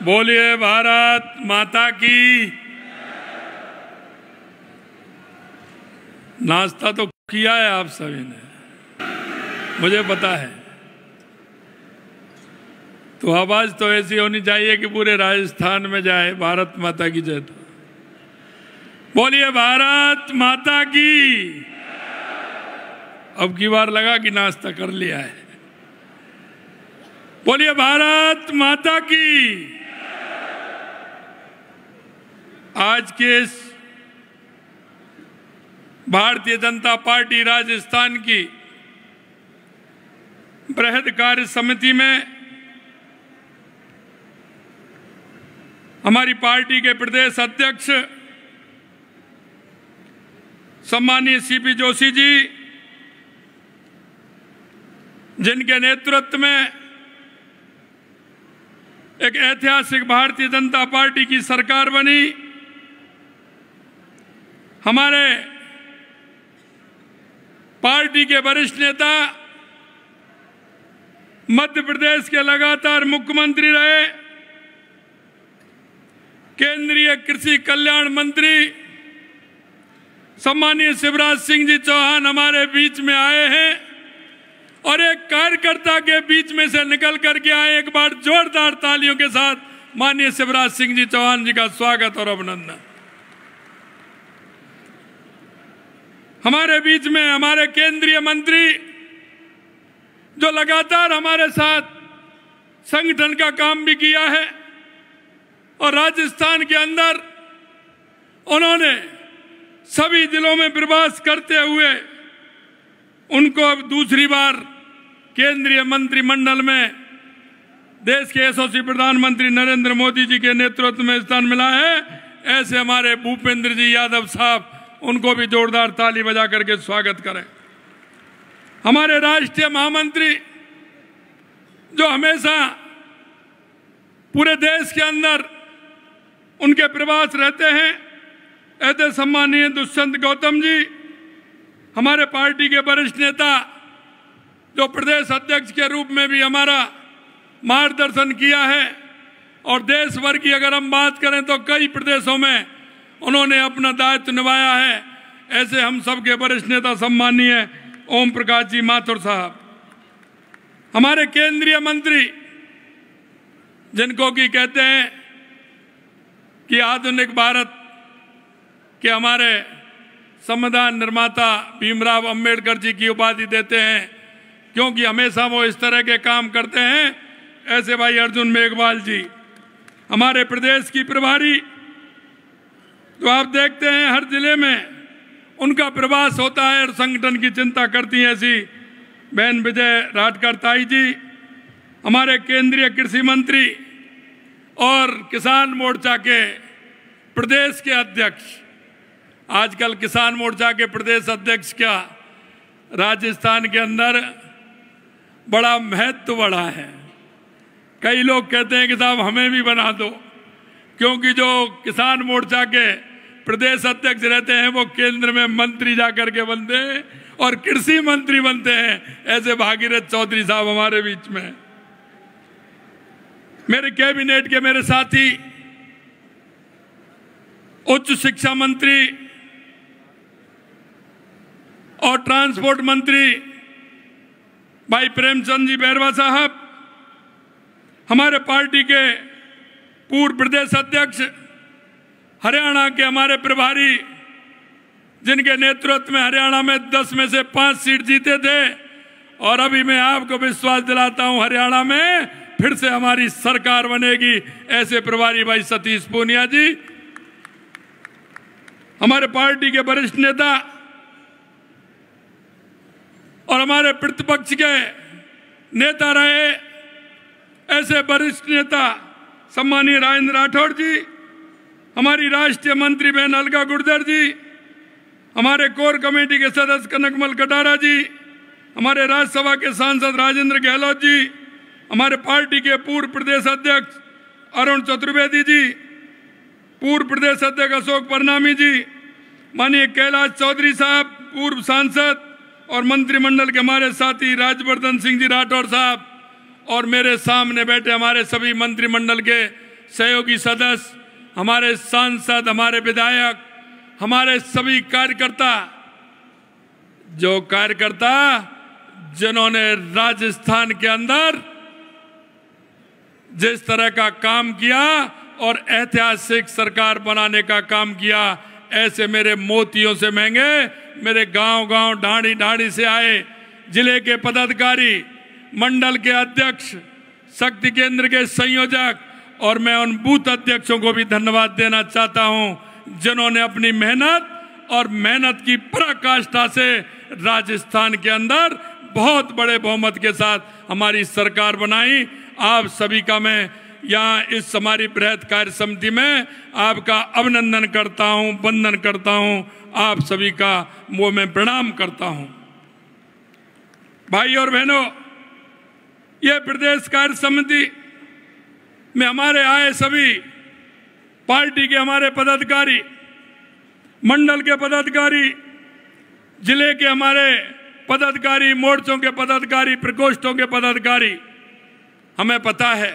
बोलिए भारत माता की। नाश्ता तो किया है आप सभी ने, मुझे पता है। तो आवाज तो ऐसी होनी चाहिए कि पूरे राजस्थान में जाए भारत माता की जय। तो बोलिए भारत माता की। अब की बार लगा कि नाश्ता कर लिया है। बोलिए भारत माता की। आज के इस भारतीय जनता पार्टी राजस्थान की बृहद कार्य समिति में हमारी पार्टी के प्रदेश अध्यक्ष सम्मानीय सीपी जोशी जी, जिनके नेतृत्व में एक ऐतिहासिक भारतीय जनता पार्टी की सरकार बनी, हमारे पार्टी के वरिष्ठ नेता, मध्य प्रदेश के लगातार मुख्यमंत्री रहे, केंद्रीय कृषि कल्याण मंत्री सम्मानीय शिवराज सिंह जी चौहान हमारे बीच में आए हैं और एक कार्यकर्ता के बीच में से निकल करके आए। एक बार जोरदार तालियों के साथ माननीय शिवराज सिंह जी चौहान जी का स्वागत और अभिनंदन। हमारे बीच में हमारे केंद्रीय मंत्री जो लगातार हमारे साथ संगठन का काम भी किया है और राजस्थान के अंदर उन्होंने सभी जिलों में प्रवास करते हुए उनको अब दूसरी बार केंद्रीय मंत्रिमंडल में देश के यशस्वी प्रधानमंत्री नरेंद्र मोदी जी के नेतृत्व में स्थान मिला है। ऐसे हमारे भूपेंद्र जी यादव साहब, उनको भी जोरदार ताली बजा करके स्वागत करें। हमारे राष्ट्रीय महामंत्री जो हमेशा पूरे देश के अंदर उनके प्रवास रहते हैं, ऐसे सम्मानीय दुष्यंत गौतम जी, हमारे पार्टी के वरिष्ठ नेता जो प्रदेश अध्यक्ष के रूप में भी हमारा मार्गदर्शन किया है और देश भर की अगर हम बात करें तो कई प्रदेशों में उन्होंने अपना दायित्व निभाया है। ऐसे हम सबके वरिष्ठ नेता सम्मानीय ओम प्रकाश जी माथुर साहब, हमारे केंद्रीय मंत्री जिनको कि कहते हैं कि आधुनिक भारत के हमारे संविधान निर्माता भीमराव अंबेडकर जी की उपाधि देते हैं, क्योंकि हमेशा वो इस तरह के काम करते हैं। ऐसे भाई अर्जुन मेघवाल जी, हमारे प्रदेश की प्रभारी, जो आप देखते हैं हर जिले में उनका प्रवास होता है और संगठन की चिंता करती हैं, ऐसी बहन विजय राठकर ताई जी, हमारे केंद्रीय कृषि मंत्री और किसान मोर्चा के प्रदेश के अध्यक्ष। आजकल किसान मोर्चा के प्रदेश अध्यक्ष क्या राजस्थान के अंदर बड़ा महत्व बढ़ा है। कई लोग कहते हैं कि साहब हमें भी बना दो, क्योंकि जो किसान मोर्चा के प्रदेश अध्यक्ष रहते हैं वो केंद्र में मंत्री जाकर के बनते हैं और कृषि मंत्री बनते हैं। ऐसे भागीरथ चौधरी साहब हमारे बीच में, मेरे कैबिनेट के मेरे साथी, उच्च शिक्षा मंत्री और ट्रांसपोर्ट मंत्री भाई प्रेमचंद जी बैरवा साहब, हमारे पार्टी के पूर्व प्रदेश अध्यक्ष, हरियाणा के हमारे प्रभारी, जिनके नेतृत्व में हरियाणा में 10 में से 5 सीट जीते थे और अभी मैं आपको विश्वास दिलाता हूं हरियाणा में फिर से हमारी सरकार बनेगी। ऐसे प्रभारी भाई सतीश पूनिया जी, हमारे पार्टी के वरिष्ठ नेता और हमारे प्रतिपक्ष के नेता रहे, ऐसे वरिष्ठ नेता सम्मानीय राजेंद्र राठौड़ जी, हमारी राष्ट्रीय मंत्री बहन अलका गुर्जर जी, हमारे कोर कमेटी के सदस्य कनकमल कटारा जी, हमारे राज्यसभा के सांसद राजेंद्र गहलोत जी, हमारे पार्टी के पूर्व प्रदेश अध्यक्ष अरुण चतुर्वेदी जी, पूर्व प्रदेश अध्यक्ष अशोक परनामी जी, माननीय कैलाश चौधरी साहब, पूर्व सांसद और मंत्रिमंडल के हमारे साथी राजवर्धन सिंह जी राठौर साहब, और मेरे सामने बैठे हमारे सभी मंत्रिमंडल के सहयोगी सदस्य, हमारे सांसद, हमारे विधायक, हमारे सभी कार्यकर्ता, जिन्होंने राजस्थान के अंदर जिस तरह का काम किया और ऐतिहासिक सरकार बनाने का काम किया, ऐसे मेरे मोतियों से महंगे मेरे गांव-गांव, ढाणी-ढाणी से आए जिले के पदाधिकारी, मंडल के अध्यक्ष, शक्ति केंद्र के संयोजक, और मैं उन बूथ अध्यक्षों को भी धन्यवाद देना चाहता हूं जिन्होंने अपनी मेहनत की पराकाष्ठा से राजस्थान के अंदर बहुत बड़े बहुमत के साथ हमारी सरकार बनाई। आप सभी का मैं यहाँ इस हमारी बृहद कार्य समिति में आपका अभिनंदन करता हूँ, वंदन करता हूँ, आप सभी का वो मैं प्रणाम करता हूँ। भाई और बहनों, ये प्रदेश कार्य समिति में हमारे आए सभी पार्टी के हमारे पदाधिकारी, मंडल के पदाधिकारी, जिले के हमारे पदाधिकारी, मोर्चों के पदाधिकारी, प्रकोष्ठों के पदाधिकारी, हमें पता है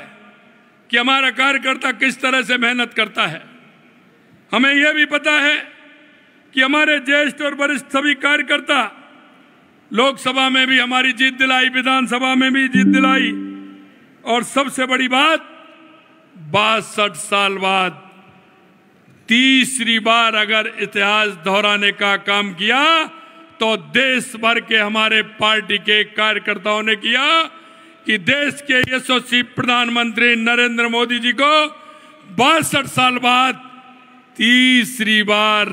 कि हमारा कार्यकर्ता किस तरह से मेहनत करता है। हमें यह भी पता है कि हमारे ज्येष्ठ और वरिष्ठ सभी कार्यकर्ता लोकसभा में भी हमारी जीत दिलाई, विधानसभा में भी जीत दिलाई, और सबसे बड़ी बात 62 साल बाद तीसरी बार अगर इतिहास दोहराने का काम किया तो देश भर के हमारे पार्टी के कार्यकर्ताओं ने किया कि देश के यशस्वी प्रधानमंत्री नरेंद्र मोदी जी को 62 साल बाद तीसरी बार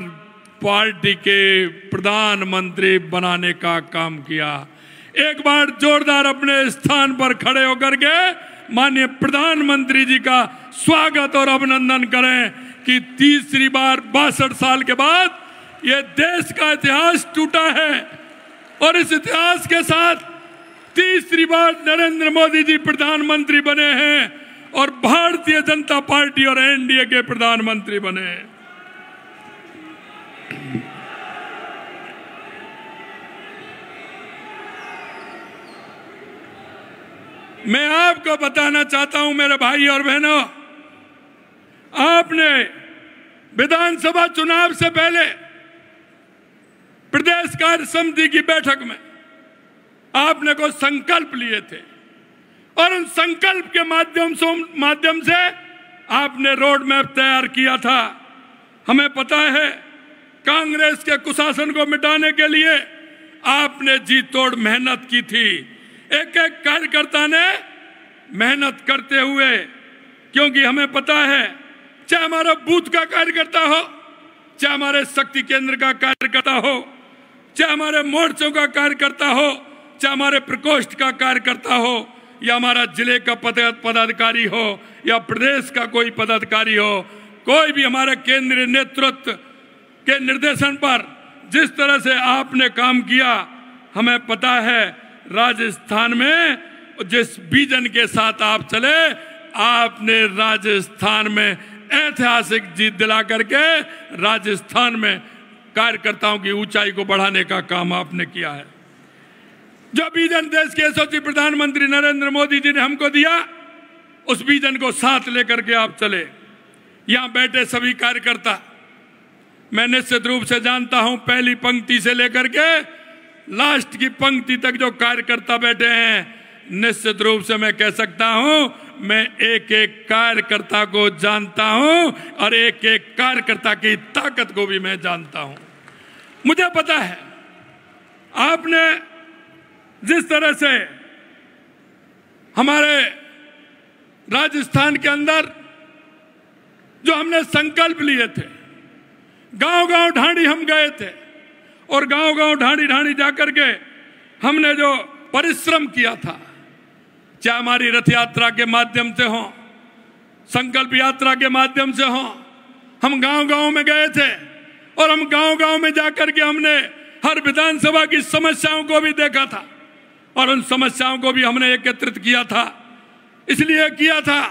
पार्टी के प्रधानमंत्री बनाने का काम किया। एक बार जोरदार अपने स्थान पर खड़े होकर के माननीय प्रधानमंत्री जी का स्वागत और अभिनंदन करें कि तीसरी बार 62 साल के बाद ये देश का इतिहास टूटा है, और इस इतिहास के साथ तीसरी बार नरेंद्र मोदी जी प्रधानमंत्री बने हैं और भारतीय जनता पार्टी और एनडीए के प्रधानमंत्री बने हैं। मैं आपको बताना चाहता हूं मेरे भाई और बहनों, आपने विधानसभा चुनाव से पहले प्रदेश कार्य समिति की बैठक में आपने को संकल्प लिए थे, और उन संकल्प के माध्यम से आपने रोड मैप तैयार किया था। हमें पता है कांग्रेस के कुशासन को मिटाने के लिए आपने जी तोड़ मेहनत की थी। एक एक कार्यकर्ता ने मेहनत करते हुए, क्योंकि हमें पता है चाहे हमारा बूथ का कार्यकर्ता हो, चाहे हमारे शक्ति केंद्र का कार्यकर्ता हो, चाहे हमारे मोर्चों का कार्यकर्ता हो, चाहे हमारे प्रकोष्ठ का कार्यकर्ता हो, या हमारा जिले का पदाधिकारी हो, या प्रदेश का कोई पदाधिकारी हो, कोई भी हमारे केंद्रीय नेतृत्व के निर्देशन पर जिस तरह से आपने काम किया, हमें पता है राजस्थान में जिस विजन के साथ आप चले, आपने राजस्थान में ऐतिहासिक जीत दिला करके राजस्थान में कार्यकर्ताओं की ऊंचाई को बढ़ाने का काम आपने किया है। जो विजन देश के यशस्वी प्रधानमंत्री नरेंद्र मोदी जी ने हमको दिया, उस विजन को साथ लेकर के आप चले। यहां बैठे सभी कार्यकर्ता, मैं निश्चित रूप से जानता हूं, पहली पंक्ति से लेकर के लास्ट की पंक्ति तक जो कार्यकर्ता बैठे हैं, निश्चित रूप से मैं कह सकता हूं मैं एक एक कार्यकर्ता को जानता हूं और एक एक कार्यकर्ता की ताकत को भी मैं जानता हूं। मुझे पता है आपने जिस तरह से हमारे राजस्थान के अंदर जो हमने संकल्प लिए थे, गांव-गांव ढाणी हम गए थे, और गांव-गांव ढाणी जाकर के हमने जो परिश्रम किया था, चाहे हमारी रथ यात्रा के माध्यम से हो, संकल्प यात्रा के माध्यम से हो, हम गांव-गांव में गए थे, और हम गांव-गांव में जाकर के हमने हर विधानसभा की समस्याओं को भी देखा था, और उन समस्याओं को भी हमने एकत्रित किया था। इसलिए किया था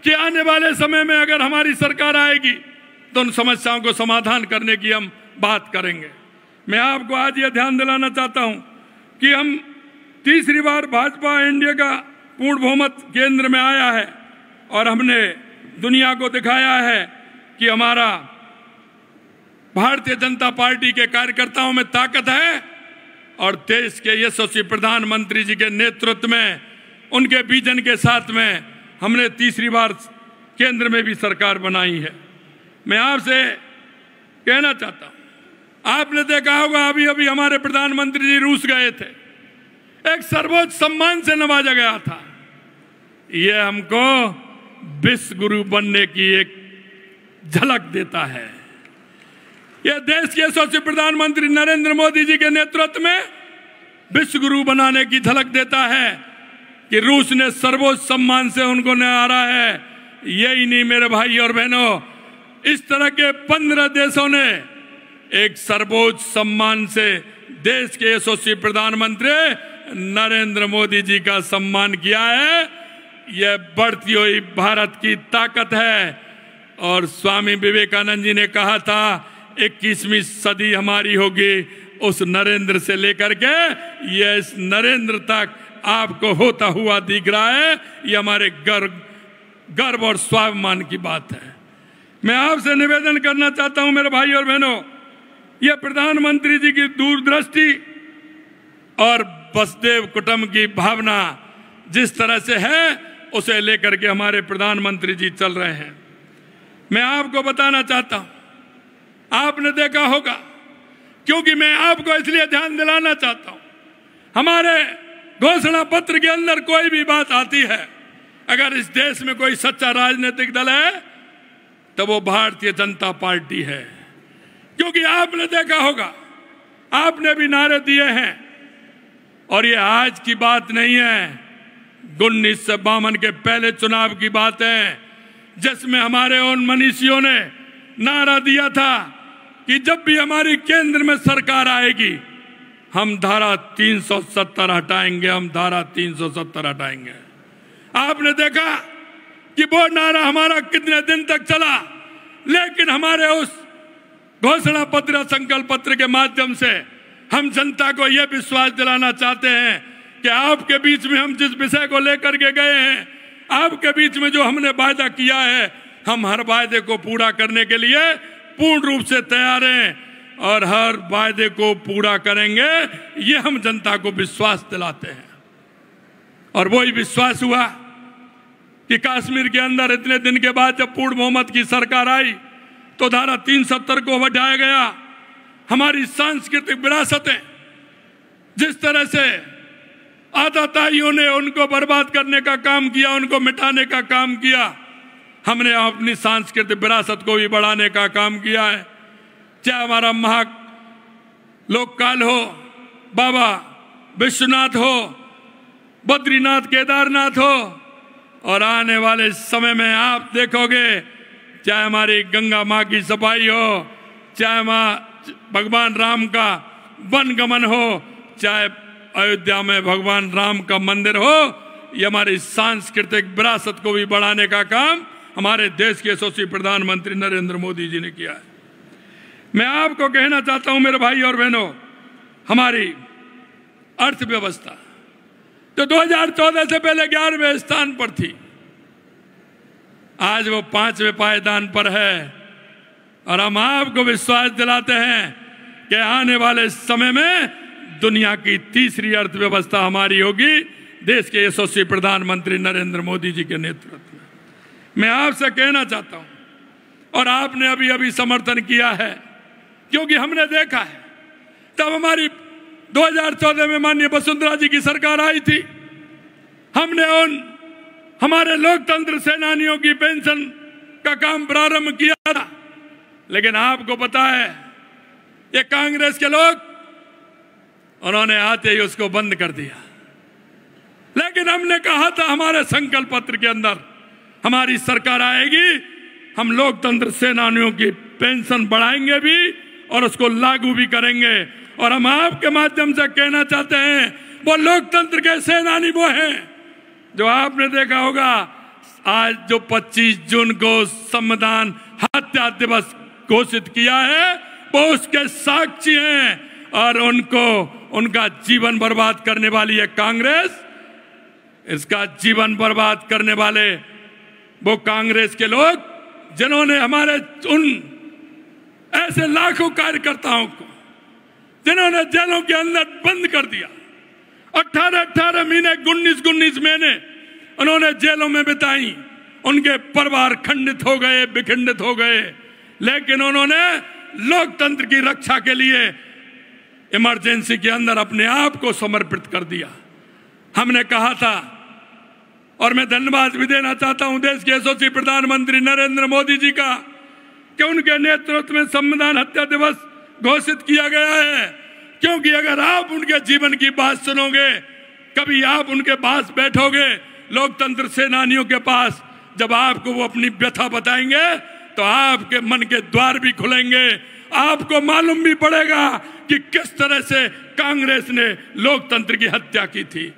कि आने वाले समय में अगर हमारी सरकार आएगी तो उन समस्याओं को समाधान करने की हम बात करेंगे। मैं आपको आज यह ध्यान दिलाना चाहता हूं कि हम तीसरी बार भाजपा एनडीए का पूर्ण बहुमत केंद्र में आया है, और हमने दुनिया को दिखाया है कि हमारा भारतीय जनता पार्टी के कार्यकर्ताओं में ताकत है और देश के यशस्वी प्रधानमंत्री जी के नेतृत्व में, उनके विजन के साथ में हमने तीसरी बार केंद्र में भी सरकार बनाई है। मैं आपसे कहना चाहता हूं, आपने देखा होगा अभी अभी हमारे प्रधानमंत्री जी रूस गए थे, एक सर्वोच्च सम्मान से नवाजा गया था। यह हमको विश्व गुरु बनने की एक झलक देता है। यह देश के यशस्वी प्रधानमंत्री नरेंद्र मोदी जी के नेतृत्व में विश्व गुरु बनाने की झलक देता है कि रूस ने सर्वोच्च सम्मान से उनको निहारा है। यही नहीं मेरे भाई और बहनों, इस तरह के 15 देशों ने एक सर्वोच्च सम्मान से देश के यशस्वी प्रधानमंत्री नरेंद्र मोदी जी का सम्मान किया है। यह बढ़ती हुई भारत की ताकत है। और स्वामी विवेकानंद जी ने कहा था 21वीं सदी हमारी होगी उस नरेंद्र से लेकर के यह इस नरेंद्र तक आपको होता हुआ दिख रहा है। ये हमारे गर्व और स्वाभिमान की बात है। मैं आपसे निवेदन करना चाहता हूं मेरे भाई और बहनों, यह प्रधानमंत्री जी की दूरदृष्टि और वसुधैव कुटुंब की भावना जिस तरह से है, उसे लेकर के हमारे प्रधानमंत्री जी चल रहे हैं। मैं आपको बताना चाहता हूं, आपने देखा होगा, क्योंकि मैं आपको इसलिए ध्यान दिलाना चाहता हूं, हमारे घोषणा पत्र के अंदर कोई भी बात आती है, अगर इस देश में कोई सच्चा राजनीतिक दल है तो वो भारतीय जनता पार्टी है। क्योंकि आपने देखा होगा, आपने भी नारे दिए हैं, और ये आज की बात नहीं है, 1952 के पहले चुनाव की बात है, जिसमें हमारे उन मनीषियों ने नारा दिया था कि जब भी हमारी केंद्र में सरकार आएगी हम धारा 370 हटाएंगे, हम धारा 370 हटाएंगे। आपने देखा कि वो नारा हमारा कितने दिन तक चला, लेकिन हमारे उस घोषणा पत्र, संकल्प पत्र के माध्यम से हम जनता को यह विश्वास दिलाना चाहते हैं कि आपके बीच में हम जिस विषय को लेकर के गए हैं, आपके बीच में जो हमने वायदा किया है, हम हर वायदे को पूरा करने के लिए पूर्ण रूप से तैयार हैं और हर वायदे को पूरा करेंगे। ये हम जनता को विश्वास दिलाते हैं। और वही विश्वास हुआ कि कश्मीर के अंदर इतने दिन के बाद जब पूर्ण बहुमत की सरकार आई तो धारा 370 को हटाया गया। हमारी सांस्कृतिक विरासतें जिस तरह से आताताइयों ने उनको बर्बाद करने का काम किया, उनको मिटाने का काम किया, हमने अपनी सांस्कृतिक विरासत को भी बढ़ाने का काम किया है। चाहे हमारा महा लोककाल हो, बाबा विश्वनाथ हो, बद्रीनाथ केदारनाथ हो, और आने वाले समय में आप देखोगे चाहे हमारी गंगा माँ की सफाई हो, चाहे माँ भगवान राम का वनगमन हो, चाहे अयोध्या में भगवान राम का मंदिर हो, ये हमारी सांस्कृतिक विरासत को भी बढ़ाने का काम हमारे देश के यशस्वी प्रधानमंत्री नरेंद्र मोदी जी ने किया है। मैं आपको कहना चाहता हूं मेरे भाई और बहनों, हमारी अर्थव्यवस्था तो 2014 से पहले 11वें स्थान पर थी, आज वो 5वें पायदान पर है। और हम आपको विश्वास दिलाते हैं कि आने वाले समय में दुनिया की तीसरी अर्थव्यवस्था हमारी होगी, देश के यशस्वी प्रधानमंत्री नरेंद्र मोदी जी के नेतृत्व में। मैं आपसे कहना चाहता हूं, और आपने अभी अभी समर्थन किया है, क्योंकि हमने देखा है तब हमारी 2014 में माननीय वसुंधरा जी की सरकार आई थी, हमने उन हमारे लोकतंत्र सेनानियों की पेंशन का काम प्रारंभ किया था। लेकिन आपको पता है ये कांग्रेस के लोग, उन्होंने आते ही उसको बंद कर दिया। लेकिन हमने कहा था हमारे संकल्प पत्र के अंदर, हमारी सरकार आएगी, हम लोकतंत्र सेनानियों की पेंशन बढ़ाएंगे भी और उसको लागू भी करेंगे। और हम आपके माध्यम से कहना चाहते हैं, वो लोकतंत्र के सेनानी वो हैं जो आपने देखा होगा आज जो 25 जून को संविधान हत्या दिवस घोषित किया है, वो उसके साक्षी हैं। और उनको उनका जीवन बर्बाद करने वाली है कांग्रेस, इसका जीवन बर्बाद करने वाले वो कांग्रेस के लोग जिन्होंने हमारे उन ऐसे लाखों कार्यकर्ताओं को जिन्होंने जेलों के अंदर बंद कर दिया, 18-18 महीने 19-19 महीने उन्होंने जेलों में बिताई, उनके परिवार खंडित हो गए, विखंडित हो गए, लेकिन उन्होंने लोकतंत्र की रक्षा के लिए इमरजेंसी के अंदर अपने आप को समर्पित कर दिया। हमने कहा था, और मैं धन्यवाद भी देना चाहता हूं देश के यशस्वी प्रधानमंत्री नरेंद्र मोदी जी का, कि उनके नेतृत्व में संविधान हत्या दिवस घोषित किया गया है। क्योंकि अगर आप उनके जीवन की बात सुनोगे, कभी आप उनके पास बैठोगे, लोकतंत्र सेनानियों के पास, जब आपको वो अपनी व्यथा बताएंगे तो आपके मन के द्वार भी खुलेंगे। आपको मालूम भी पड़ेगा कि किस तरह से कांग्रेस ने लोकतंत्र की हत्या की थी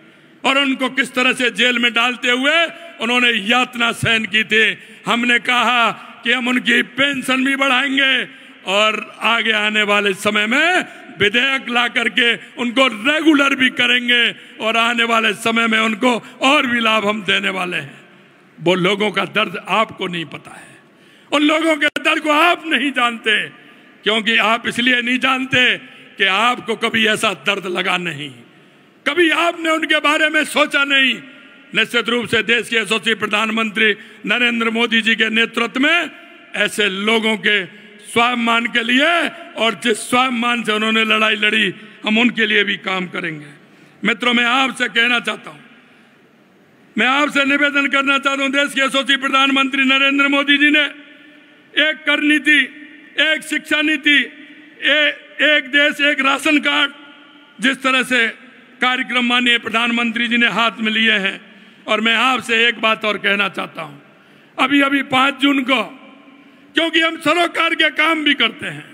और उनको किस तरह से जेल में डालते हुए उन्होंने यातना सहन की थी। हमने कहा कि हम उनकी पेंशन भी बढ़ाएंगे और आगे आने वाले समय में विधेयक ला करके उनको रेगुलर भी करेंगे और आने वाले समय में उनको और भी लाभ हम देने वाले हैं। वो लोगों का दर्द आपको नहीं पता है, उन लोगों के दर्द को आप नहीं जानते, क्योंकि आप इसलिए नहीं जानते कि आपको कभी ऐसा दर्द लगा नहीं, कभी आपने उनके बारे में सोचा नहीं। निश्चित रूप से देश के यशस्वी प्रधानमंत्री नरेंद्र मोदी जी के नेतृत्व में ऐसे लोगों के स्वाभिमान के लिए और जिस स्वाभिमान से उन्होंने लड़ाई लड़ी, हम उनके लिए भी काम करेंगे। मित्रों, मैं आपसे कहना चाहता हूं, मैं आपसे निवेदन करना चाहता हूं, देश के यशस्वी प्रधानमंत्री नरेंद्र मोदी जी ने एक कर नीति, एक शिक्षा नीति, एक देश एक राशन कार्ड, जिस तरह से कार्यक्रम माननीय प्रधानमंत्री जी ने हाथ में लिए हैं। और मैं आपसे एक बात और कहना चाहता हूं, अभी 5 जून को, क्योंकि हम सरोकार के काम भी करते हैं,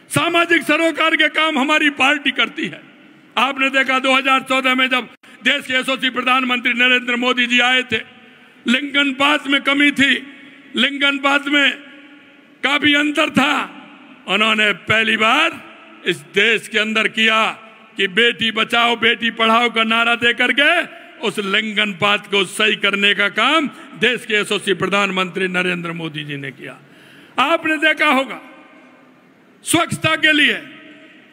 सामाजिक सरोकार के काम हमारी पार्टी करती है। आपने देखा 2014 में जब देश के यशस्वी प्रधानमंत्री नरेंद्र मोदी जी आए थे, लिंकन पास में कमी थी, लिंकन पास में काफी अंतर था। उन्होंने पहली बार इस देश के अंदर किया कि बेटी बचाओ बेटी पढ़ाओ का नारा दे करके उस लिंकन पाथ को सही करने का काम देश के यशस्वी प्रधानमंत्री नरेंद्र मोदी जी ने किया। आपने देखा होगा, स्वच्छता के लिए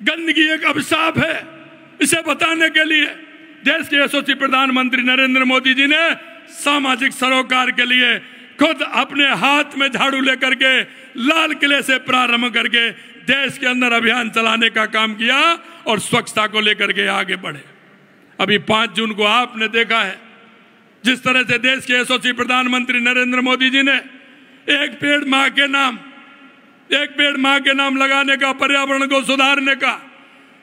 गंदगी एक अभिशाप है, इसे बताने के लिए देश के यशस्वी प्रधानमंत्री नरेंद्र मोदी जी ने सामाजिक सरोकार के लिए खुद अपने हाथ में झाड़ू लेकर के लाल किले से प्रारंभ करके देश के अंदर अभियान चलाने का काम किया और स्वच्छता को लेकर के आगे बढ़े। अभी 5 जून को आपने देखा है, जिस तरह से देश के यशस्वी प्रधानमंत्री नरेंद्र मोदी जी ने एक पेड़ मां के नाम लगाने का, पर्यावरण को सुधारने का,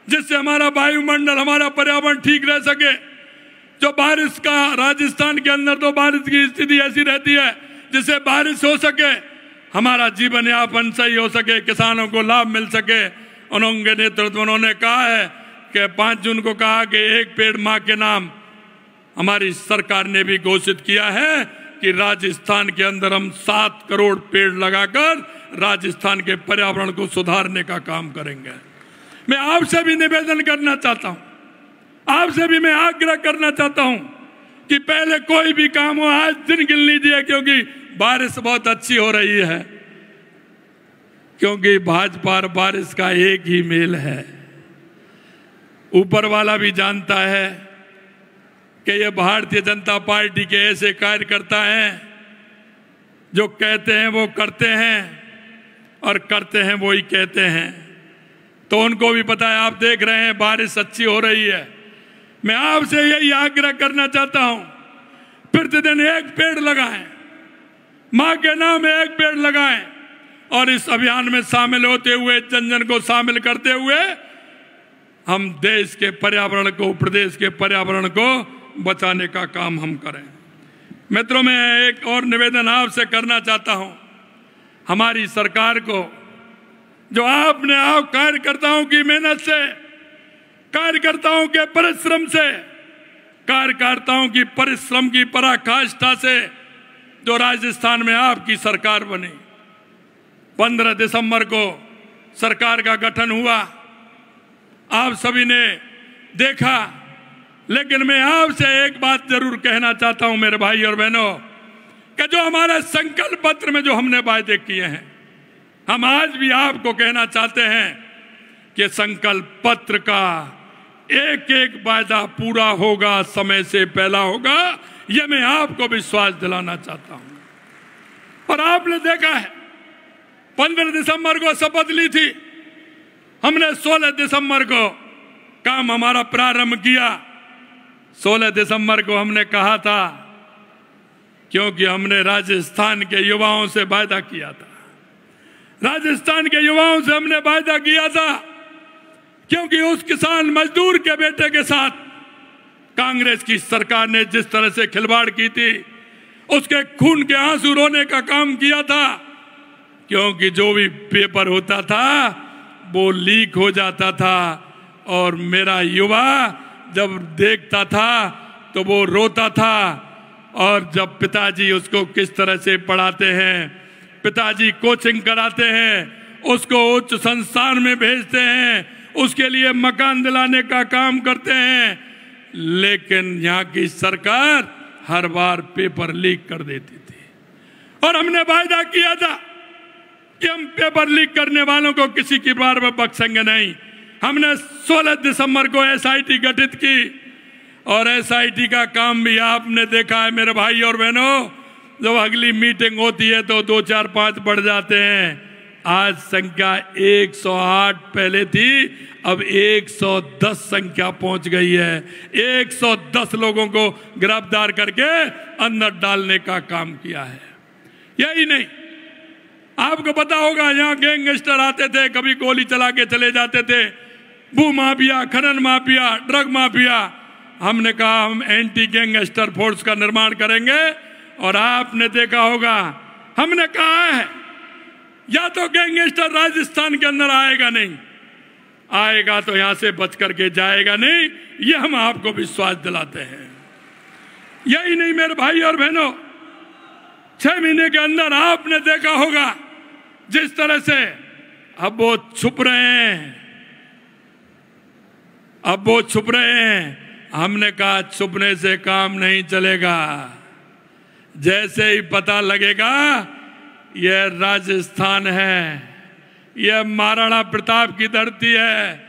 जिससे हमारा वायुमंडल, हमारा पर्यावरण ठीक रह सके। जो बारिश का, राजस्थान के अंदर तो बारिश की स्थिति ऐसी रहती है जिससे बारिश हो सके, हमारा जीवन यापन सही हो सके, किसानों को लाभ मिल सके। उनके नेतृत्व उन्होंने कहा है कि 5 जून को कहा कि एक पेड़ मां के नाम। हमारी सरकार ने भी घोषित किया है कि राजस्थान के अंदर हम 7 करोड़ पेड़ लगाकर राजस्थान के पर्यावरण को सुधारने का काम करेंगे। मैं आपसे भी निवेदन करना चाहता हूं, आपसे भी मैं आग्रह करना चाहता हूं कि पहले कोई भी काम हो, आज दिन गिन लीजिए, क्योंकि बारिश बहुत अच्छी हो रही है, क्योंकि भाजपा और बारिश का एक ही मेल है। ऊपर वाला भी जानता है कि ये भारतीय जनता पार्टी के ऐसे कार्यकर्ता हैं जो कहते हैं वो करते हैं और करते हैं वो ही कहते हैं। तो उनको भी पता है, आप देख रहे हैं बारिश अच्छी हो रही है। मैं आपसे यही आग्रह करना चाहता हूं, प्रतिदिन एक पेड़ लगाएं, मां के नाम एक पेड़ लगाएं और इस अभियान में शामिल होते हुए, जन जन को शामिल करते हुए हम देश के पर्यावरण को, प्रदेश के पर्यावरण को बचाने का काम हम करें। मित्रों, मैं एक और निवेदन आपसे करना चाहता हूं, हमारी सरकार को, जो आपने आप कार्यकर्ताओं की मेहनत से, कार्यकर्ताओं के परिश्रम से, कार्यकर्ताओं की परिश्रम की पराकाष्ठा से जो राजस्थान में आपकी सरकार बनी, 15 दिसंबर को सरकार का गठन हुआ, आप सभी ने देखा। लेकिन मैं आपसे एक बात जरूर कहना चाहता हूं मेरे भाई और बहनों, कि जो हमारे संकल्प पत्र में जो हमने वायदे किए हैं, हम आज भी आपको कहना चाहते हैं कि संकल्प पत्र का एक एक वायदा पूरा होगा, समय से पहला होगा, यह मैं आपको विश्वास दिलाना चाहता हूं। और आपने देखा है 15 दिसंबर को शपथ ली थी हमने, 16 दिसंबर को काम हमारा प्रारंभ किया। 16 दिसंबर को हमने कहा था, क्योंकि हमने राजस्थान के युवाओं से वायदा किया था, राजस्थान के युवाओं से हमने वायदा किया था, क्योंकि उस किसान मजदूर के बेटे के साथ कांग्रेस की सरकार ने जिस तरह से खिलवाड़ की थी, उसके खून के आंसू रोने का काम किया था। क्योंकि जो भी पेपर होता था वो लीक हो जाता था, और मेरा युवा जब देखता था तो वो रोता था। और जब पिताजी उसको किस तरह से पढ़ाते हैं, पिताजी कोचिंग कराते हैं, उसको उच्च संस्थान में भेजते हैं, उसके लिए मकान दिलाने का काम करते हैं, लेकिन यहाँ की सरकार हर बार पेपर लीक कर देती थी। और हमने वायदा किया था कि हम पेपर लीक करने वालों को किसी की बार में बख्शेंगे नहीं। हमने 16 दिसंबर को एसआईटी गठित की, और एसआईटी का काम भी आपने देखा है मेरे भाई और बहनों। जब अगली मीटिंग होती है तो 2, 4, 5 बढ़ जाते हैं। आज संख्या 108 पहले थी, अब 110 संख्या पहुंच गई है। 110 लोगों को गिरफ्तार करके अंदर डालने का काम किया है। यही नहीं, आपको पता होगा यहाँ गैंगस्टर आते थे, कभी गोली चला के चले जाते थे, भू माफिया, खनन माफिया, ड्रग माफिया। हमने कहा हम एंटी गैंगस्टर फोर्स का निर्माण करेंगे, और आपने देखा होगा हमने कहा है या तो गैंगस्टर राजस्थान के अंदर आएगा नहीं, आएगा तो यहां से बच करके जाएगा नहीं, ये हम आपको विश्वास दिलाते हैं। यही नहीं मेरे भाई और बहनों, 6 महीने के अंदर आपने देखा होगा जिस तरह से अब वो छुप रहे हैं, अब वो छुप रहे हैं। हमने कहा छुपने से काम नहीं चलेगा, जैसे ही पता लगेगा यह राजस्थान है, यह महाराणा प्रताप की धरती है,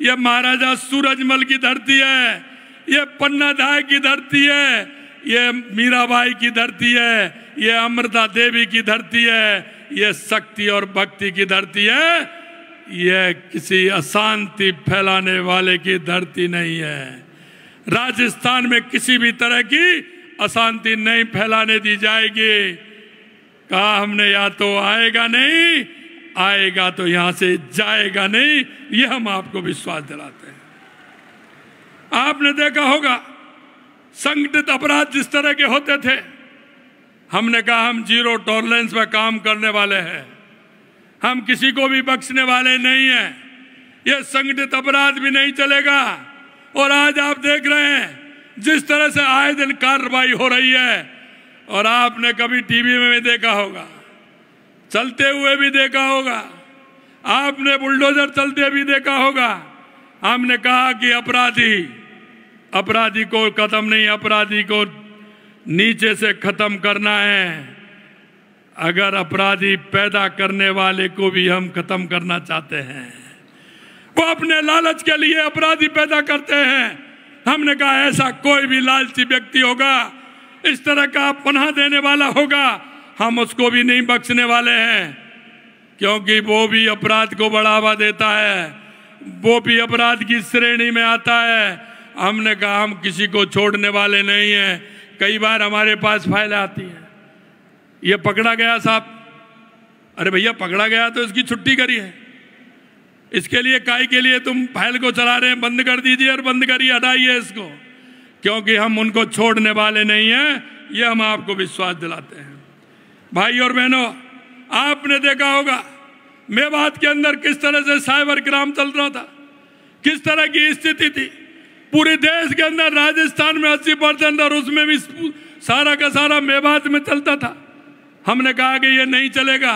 यह महाराजा सूरजमल की धरती है, यह पन्नाधाय की धरती है, यह मीराबाई की धरती है, यह अमृता देवी की धरती है, यह शक्ति और भक्ति की धरती है, यह किसी अशांति फैलाने वाले की धरती नहीं है। राजस्थान में किसी भी तरह की अशांति नहीं फैलाने दी जाएगी। कहा हमने या तो आएगा नहीं, आएगा तो यहां से जाएगा नहीं, यह हम आपको विश्वास दिलाते हैं। आपने देखा होगा संगठित अपराध जिस तरह के होते थे, हमने कहा हम जीरो टॉलरेंस में काम करने वाले हैं, हम किसी को भी बख्शने वाले नहीं हैं, यह संगठित अपराध भी नहीं चलेगा। और आज आप देख रहे हैं जिस तरह से आए दिन कार्रवाई हो रही है, और आपने कभी टीवी में भी देखा होगा, चलते हुए भी देखा होगा, आपने बुलडोजर चलते भी देखा होगा। हमने कहा कि अपराधी को खत्म नहीं, अपराधी को नीचे से खत्म करना है। अगर अपराधी पैदा करने वाले को भी हम खत्म करना चाहते हैं, वो अपने लालच के लिए अपराधी पैदा करते हैं। हमने कहा ऐसा कोई भी लालची व्यक्ति होगा, इस तरह का पनाह देने वाला होगा, हम उसको भी नहीं बख्शने वाले हैं, क्योंकि वो भी अपराध को बढ़ावा देता है, वो भी अपराध की श्रेणी में आता है। हमने कहा हम किसी को छोड़ने वाले नहीं हैं। कई बार हमारे पास फाइलें आती हैं, ये पकड़ा गया साहब, अरे भैया पकड़ा गया तो इसकी छुट्टी करिए, इसके लिए काहे के लिए तुम फाइल को चला रहे हैं, बंद कर दीजिए और बंद करिए, हटाइए इसको, क्योंकि हम उनको छोड़ने वाले नहीं हैं, ये हम आपको विश्वास दिलाते हैं। भाई और बहनों, आपने देखा होगा मेवात के अंदर किस तरह से साइबर क्राइम चल रहा था, किस तरह की स्थिति थी। पूरे देश के अंदर राजस्थान में 80% और उसमें भी सारा का सारा मेवात में चलता था। हमने कहा कि ये नहीं चलेगा।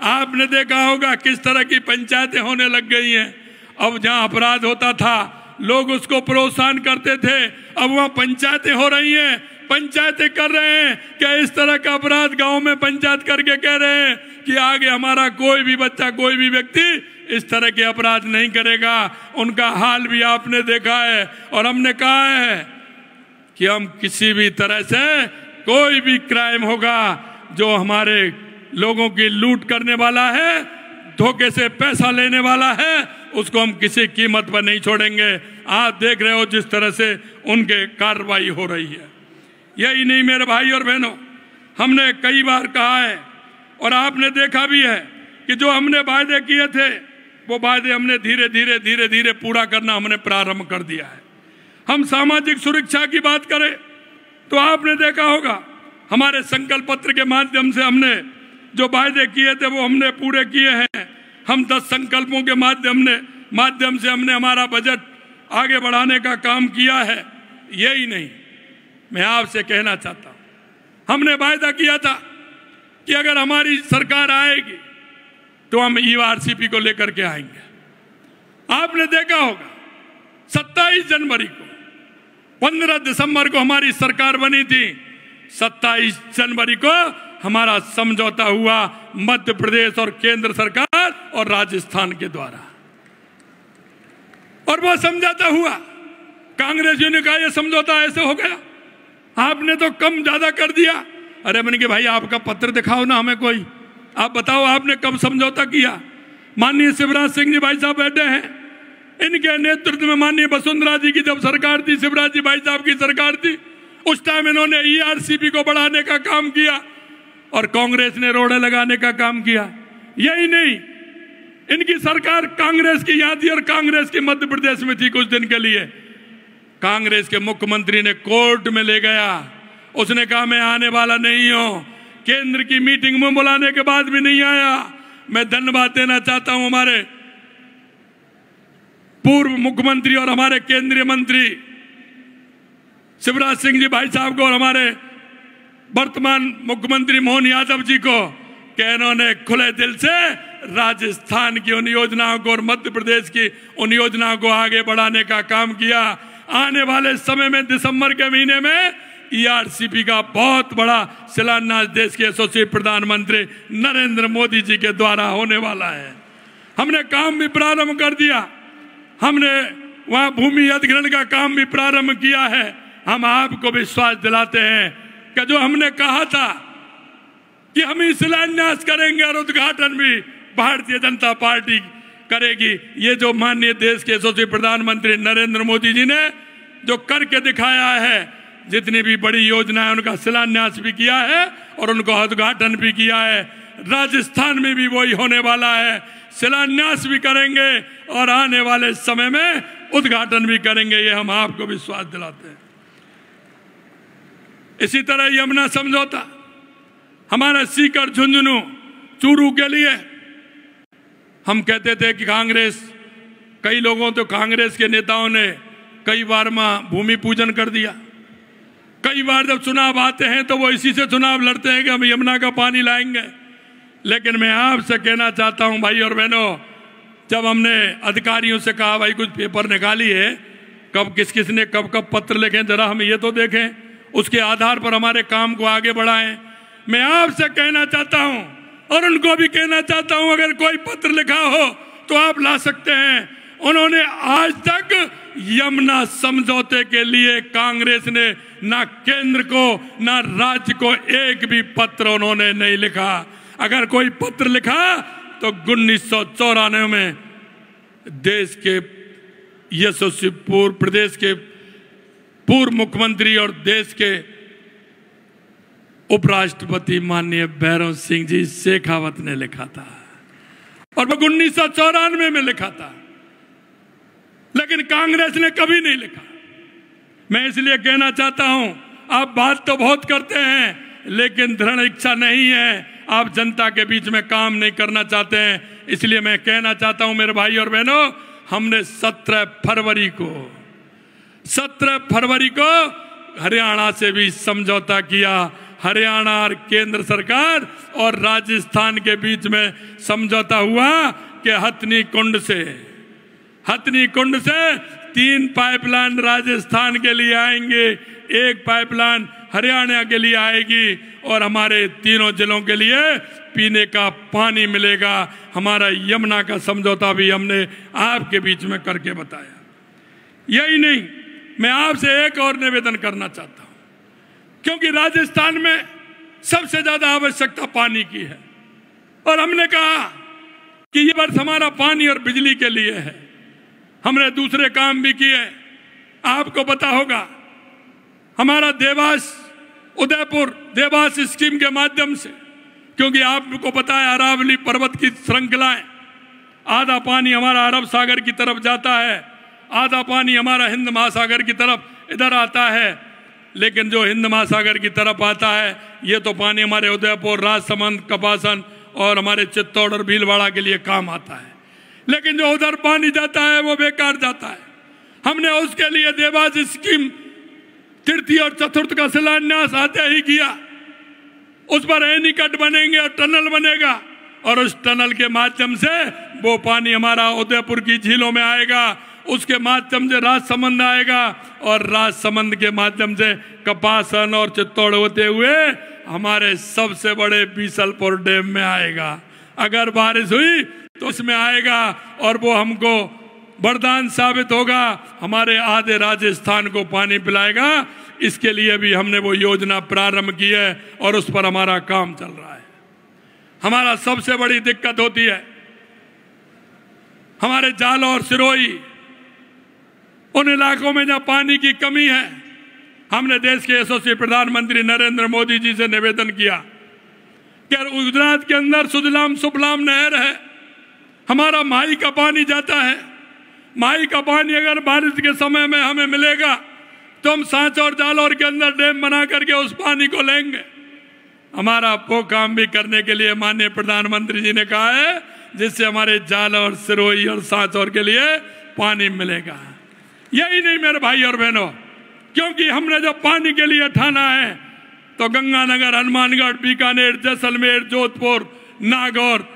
आपने देखा होगा किस तरह की पंचायतें होने लग गई हैं। अब जहां अपराध होता था लोग उसको प्रोत्साहन करते थे, अब वहां पंचायतें हो रही हैं पंचायतें कर रहे हैं। क्या इस तरह का अपराध गांव में पंचायत करके कह रहे हैं कि आगे हमारा कोई भी बच्चा, कोई भी व्यक्ति इस तरह के अपराध नहीं करेगा? उनका हाल भी आपने देखा है। और हमने कहा है कि हम किसी भी तरह से कोई भी क्राइम होगा जो हमारे लोगों की लूट करने वाला है, धोखे से पैसा लेने वाला है, उसको हम किसी कीमत पर नहीं छोड़ेंगे। आप देख रहे हो जिस तरह से उनके कार्रवाई हो रही है। यही नहीं मेरे भाई और बहनों, हमने कई बार कहा है और आपने देखा भी है कि जो हमने वायदे किए थे वो वायदे हमने धीरे धीरे धीरे धीरे पूरा करना हमने प्रारंभ कर दिया है। हम सामाजिक सुरक्षा की बात करें तो आपने देखा होगा हमारे संकल्प पत्र के माध्यम से हमने जो वायदे किए थे वो हमने पूरे किए हैं। हम 10 संकल्पों के माध्यम से हमने हमारा बजट आगे बढ़ाने का काम किया है। यही नहीं, मैं आपसे कहना चाहता हूं, हमने वायदा किया था कि अगर हमारी सरकार आएगी तो हम ERCP को लेकर के आएंगे। आपने देखा होगा 27 जनवरी को, 15 दिसंबर को हमारी सरकार बनी थी, 27 जनवरी को हमारा समझौता हुआ मध्य प्रदेश और केंद्र सरकार और राजस्थान के द्वारा। और वो समझौता हुआ, कांग्रेसियों ने कहा यह समझौता ऐसे हो गया, आपने तो कम ज्यादा कर दिया। अरे मैंने कहा भाई आपका पत्र दिखाओ ना हमें कोई, आप बताओ आपने कब समझौता किया। माननीय शिवराज सिंह जी भाई साहब बैठे हैं, इनके नेतृत्व में माननीय वसुंधरा जी की जब सरकार थी, शिवराज जी भाई साहब की सरकार थी, उस टाइम इन्होंने ERCP को बढ़ाने का काम किया और कांग्रेस ने रोड़े लगाने का काम किया। यही नहीं, इनकी सरकार कांग्रेस की यहां थी और कांग्रेस की मध्य प्रदेश में थी कुछ दिन के लिए। कांग्रेस के मुख्यमंत्री ने कोर्ट में ले गया, उसने कहा मैं आने वाला नहीं हूं। केंद्र की मीटिंग में बुलाने के बाद भी नहीं आया। मैं धन्यवाद देना चाहता हूं हमारे पूर्व मुख्यमंत्री और हमारे केंद्रीय मंत्री शिवराज सिंह जी भाई साहब को और हमारे वर्तमान मुख्यमंत्री मोहन यादव जी को कि इन्होंने खुले दिल से राजस्थान की उन योजनाओं को और मध्य प्रदेश की उन योजनाओं को आगे बढ़ाने का काम किया। आने वाले समय में दिसंबर के महीने में ERCP का बहुत बड़ा शिलान्यास देश के यशस्वी प्रधानमंत्री नरेंद्र मोदी जी के द्वारा होने वाला है। हमने काम भी प्रारंभ कर दिया, हमने वहां भूमि अधिग्रहण का काम भी प्रारंभ किया है। हम आपको विश्वास दिलाते हैं कि जो हमने कहा था कि हम ही शिलान्यास करेंगे और उद्घाटन भी भारतीय जनता पार्टी करेगी, ये जो माननीय देश के यशस्वी प्रधानमंत्री नरेंद्र मोदी जी ने जो करके दिखाया है, जितनी भी बड़ी योजनाएं उनका शिलान्यास भी किया है और उनका उद्घाटन भी किया है। राजस्थान में भी वही होने वाला है, शिलान्यास भी करेंगे और आने वाले समय में उद्घाटन भी करेंगे, ये हम आपको विश्वास दिलाते हैं। इसी तरह यमुना समझौता हमारा सीकर झुंझुनू चूरू के लिए हम कहते थे कि कांग्रेस, कई लोगों तो कांग्रेस के नेताओं ने कई बार भूमि पूजन कर दिया। कई बार जब चुनाव आते हैं तो वो इसी से चुनाव लड़ते हैं कि हम यमुना का पानी लाएंगे। लेकिन मैं आपसे कहना चाहता हूं भाई और बहनों, जब हमने अधिकारियों से कहा भाई कुछ पेपर निकालिए, कब किस किस ने कब कब पत्र लिखे जरा हम ये तो देखें, उसके आधार पर हमारे काम को आगे बढ़ाएं। मैं आपसे कहना चाहता हूं और उनको भी कहना चाहता हूं, अगर कोई पत्र लिखा हो तो आप ला सकते हैं। उन्होंने आज तक यमुना समझौते के लिए कांग्रेस ने ना केंद्र को ना राज्य को एक भी पत्र उन्होंने नहीं लिखा। अगर कोई पत्र लिखा तो 1994 में देश के यशस्वी प्रदेश के पूर्व मुख्यमंत्री और देश के उपराष्ट्रपति माननीय भैरव सिंह जी शेखावत ने लिखा था और वो 1994 में लिखा था, लेकिन कांग्रेस ने कभी नहीं लिखा। मैं इसलिए कहना चाहता हूं, आप बात तो बहुत करते हैं लेकिन दृढ़ इच्छा नहीं है, आप जनता के बीच में काम नहीं करना चाहते हैं। इसलिए मैं कहना चाहता हूं मेरे भाई और बहनों, हमने 17 फरवरी को हरियाणा से भी समझौता किया। हरियाणा और केंद्र सरकार और राजस्थान के बीच में समझौता हुआ कि हथनी कुंड से 3 पाइपलाइन राजस्थान के लिए आएंगे, 1 पाइपलाइन हरियाणा के लिए आएगी और हमारे तीनों जिलों के लिए पीने का पानी मिलेगा। हमारा यमुना का समझौता भी हमने आपके बीच में करके बताया। यही नहीं, मैं आपसे एक और निवेदन करना चाहता हूं, क्योंकि राजस्थान में सबसे ज्यादा आवश्यकता पानी की है और हमने कहा कि ये वर्ष हमारा पानी और बिजली के लिए है। हमने दूसरे काम भी किए। आपको पता होगा, हमारा देवास उदयपुर देवास स्कीम के माध्यम से, क्योंकि आपको पता है अरावली पर्वत की श्रृंखलाएं, आधा पानी हमारा अरब सागर की तरफ जाता है, आधा पानी हमारा हिंद महासागर की तरफ इधर आता है। लेकिन जो हिंद महासागर की तरफ आता है ये तो पानी हमारे उदयपुर, राजसमंद, कपासन और हमारे चित्तौड़ और भीलवाड़ा के लिए काम आता है। लेकिन जो उधर पानी जाता है वो बेकार जाता है। हमने उसके लिए देवास स्कीम तृतीय और चतुर्थ का शिलान्यास आते ही किया। उस पर एनीकट बनेंगे और टनल बनेगा और उस टनल के माध्यम से वो पानी हमारा उदयपुर की झीलों में आएगा, उसके माध्यम से राजसमंद आएगा और राजसमंद के माध्यम से कपासन और चित्तौड़ होते हुए हमारे सबसे बड़े बीसलपुर डैम में आएगा। अगर बारिश हुई तो उसमें आएगा और वो हमको वरदान साबित होगा, हमारे आधे राजस्थान को पानी पिलाएगा। इसके लिए भी हमने वो योजना प्रारंभ की है और उस पर हमारा काम चल रहा है। हमारा सबसे बड़ी दिक्कत होती है हमारे जालौर, सिरोही, उन इलाकों में जहां पानी की कमी है। हमने देश के यशस्वी प्रधानमंत्री नरेंद्र मोदी जी से निवेदन किया कि गुजरात के अंदर सुजलाम सुफलाम नहर है, हमारा माही का पानी जाता है। माही का पानी अगर बारिश के समय में हमें मिलेगा तो हम सांच और जालौर के अंदर डैम बना करके उस पानी को लेंगे। हमारा वो काम भी करने के लिए माननीय प्रधानमंत्री जी ने कहा है जिससे हमारे जालौर, सिरोही और सांचौर के लिए पानी मिलेगा। यही नहीं मेरे भाई और बहनों, क्योंकि हमने जब पानी के लिए ठाना है तो गंगानगर, हनुमानगढ़, बीकानेर, जैसलमेर, जोधपुर, नागौर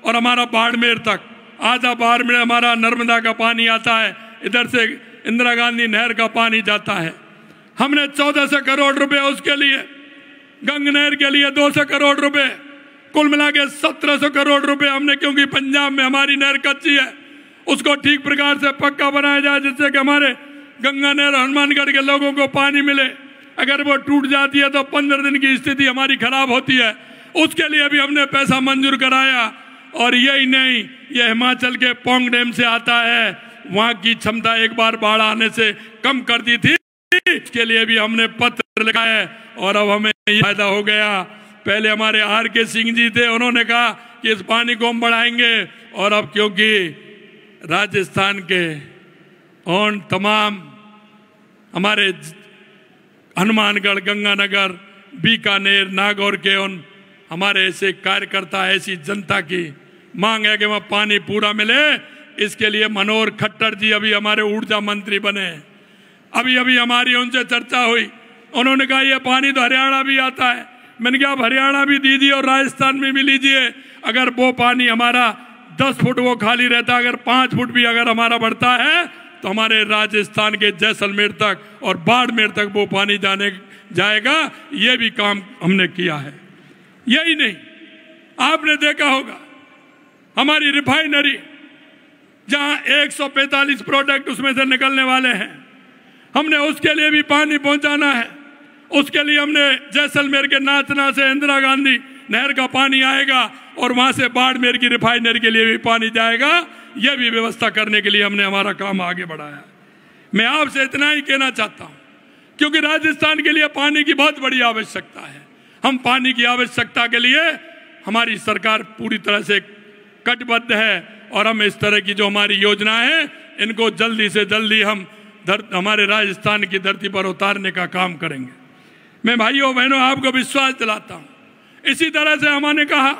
और हमारा बाड़मेर तक, आधा बाड़मेर में हमारा नर्मदा का पानी आता है, इधर से इंदिरा गांधी नहर का पानी जाता है। हमने 1400 करोड़ रुपए उसके लिए, गंगनहर के लिए 200 करोड़ रुपए, कुल मिला के 1700 करोड़ रुपए हमने, क्योंकि पंजाब में हमारी नहर कच्ची है, उसको ठीक प्रकार से पक्का बनाया जाए जिससे कि हमारे गंगा नहर, हनुमानगढ़ के लोगों को पानी मिले। अगर वो टूट जाती है तो 15 दिन की स्थिति हमारी खराब होती है। उसके लिए भी हमने पैसा मंजूर कराया। और यही नहीं, ये हिमाचल के पोंग डैम से आता है, वहां की क्षमता एक बार बाढ़ आने से कम कर दी थी, इसके लिए भी हमने पत्र लिखा है और अब हमें फायदा हो गया। पहले हमारे RK सिंह जी थे, उन्होंने कहा कि इस पानी को हम बढ़ाएंगे और अब क्योंकि राजस्थान के और तमाम हमारे हनुमानगढ़, गंगानगर, बीकानेर, नागौर के उन हमारे ऐसे कार्यकर्ता, ऐसी जनता की मांग है कि वह पानी पूरा मिले। इसके लिए मनोहर खट्टर जी अभी हमारे ऊर्जा मंत्री बने। अभी अभी हमारी उनसे चर्चा हुई, उन्होंने कहा ये पानी तो हरियाणा भी आता है। मैंने कहा आप हरियाणा भी दीजिए और राजस्थान में भी लीजिए। अगर वो पानी हमारा 10 फुट वो खाली रहता, अगर 5 फुट भी अगर हमारा बढ़ता है तो हमारे राजस्थान के जैसलमेर तक और बाड़मेर तक वो पानी जाएगा। ये भी काम हमने किया है। यही नहीं, आपने देखा होगा हमारी रिफाइनरी, जहां 145 प्रोडक्ट उसमें से निकलने वाले हैं, हमने उसके लिए भी पानी पहुंचाना है। उसके लिए हमने जैसलमेर के नाचना से इंदिरा गांधी नहर का पानी आएगा और वहां से बाड़मेर की रिफाइनरी के लिए भी पानी जाएगा। यह भी व्यवस्था करने के लिए हमने हमारा काम आगे बढ़ाया। मैं आपसे इतना ही कहना चाहता हूं, क्योंकि राजस्थान के लिए पानी की बहुत बड़ी आवश्यकता है। हम पानी की आवश्यकता के लिए, हमारी सरकार पूरी तरह से कटिबद्ध है और हम इस तरह की जो हमारी योजना है इनको जल्दी से जल्दी हम हमारे राजस्थान की धरती पर उतारने का काम करेंगे। मैं भाइयों बहनों आपको विश्वास दिलाता हूं, इसी तरह से हमने कहा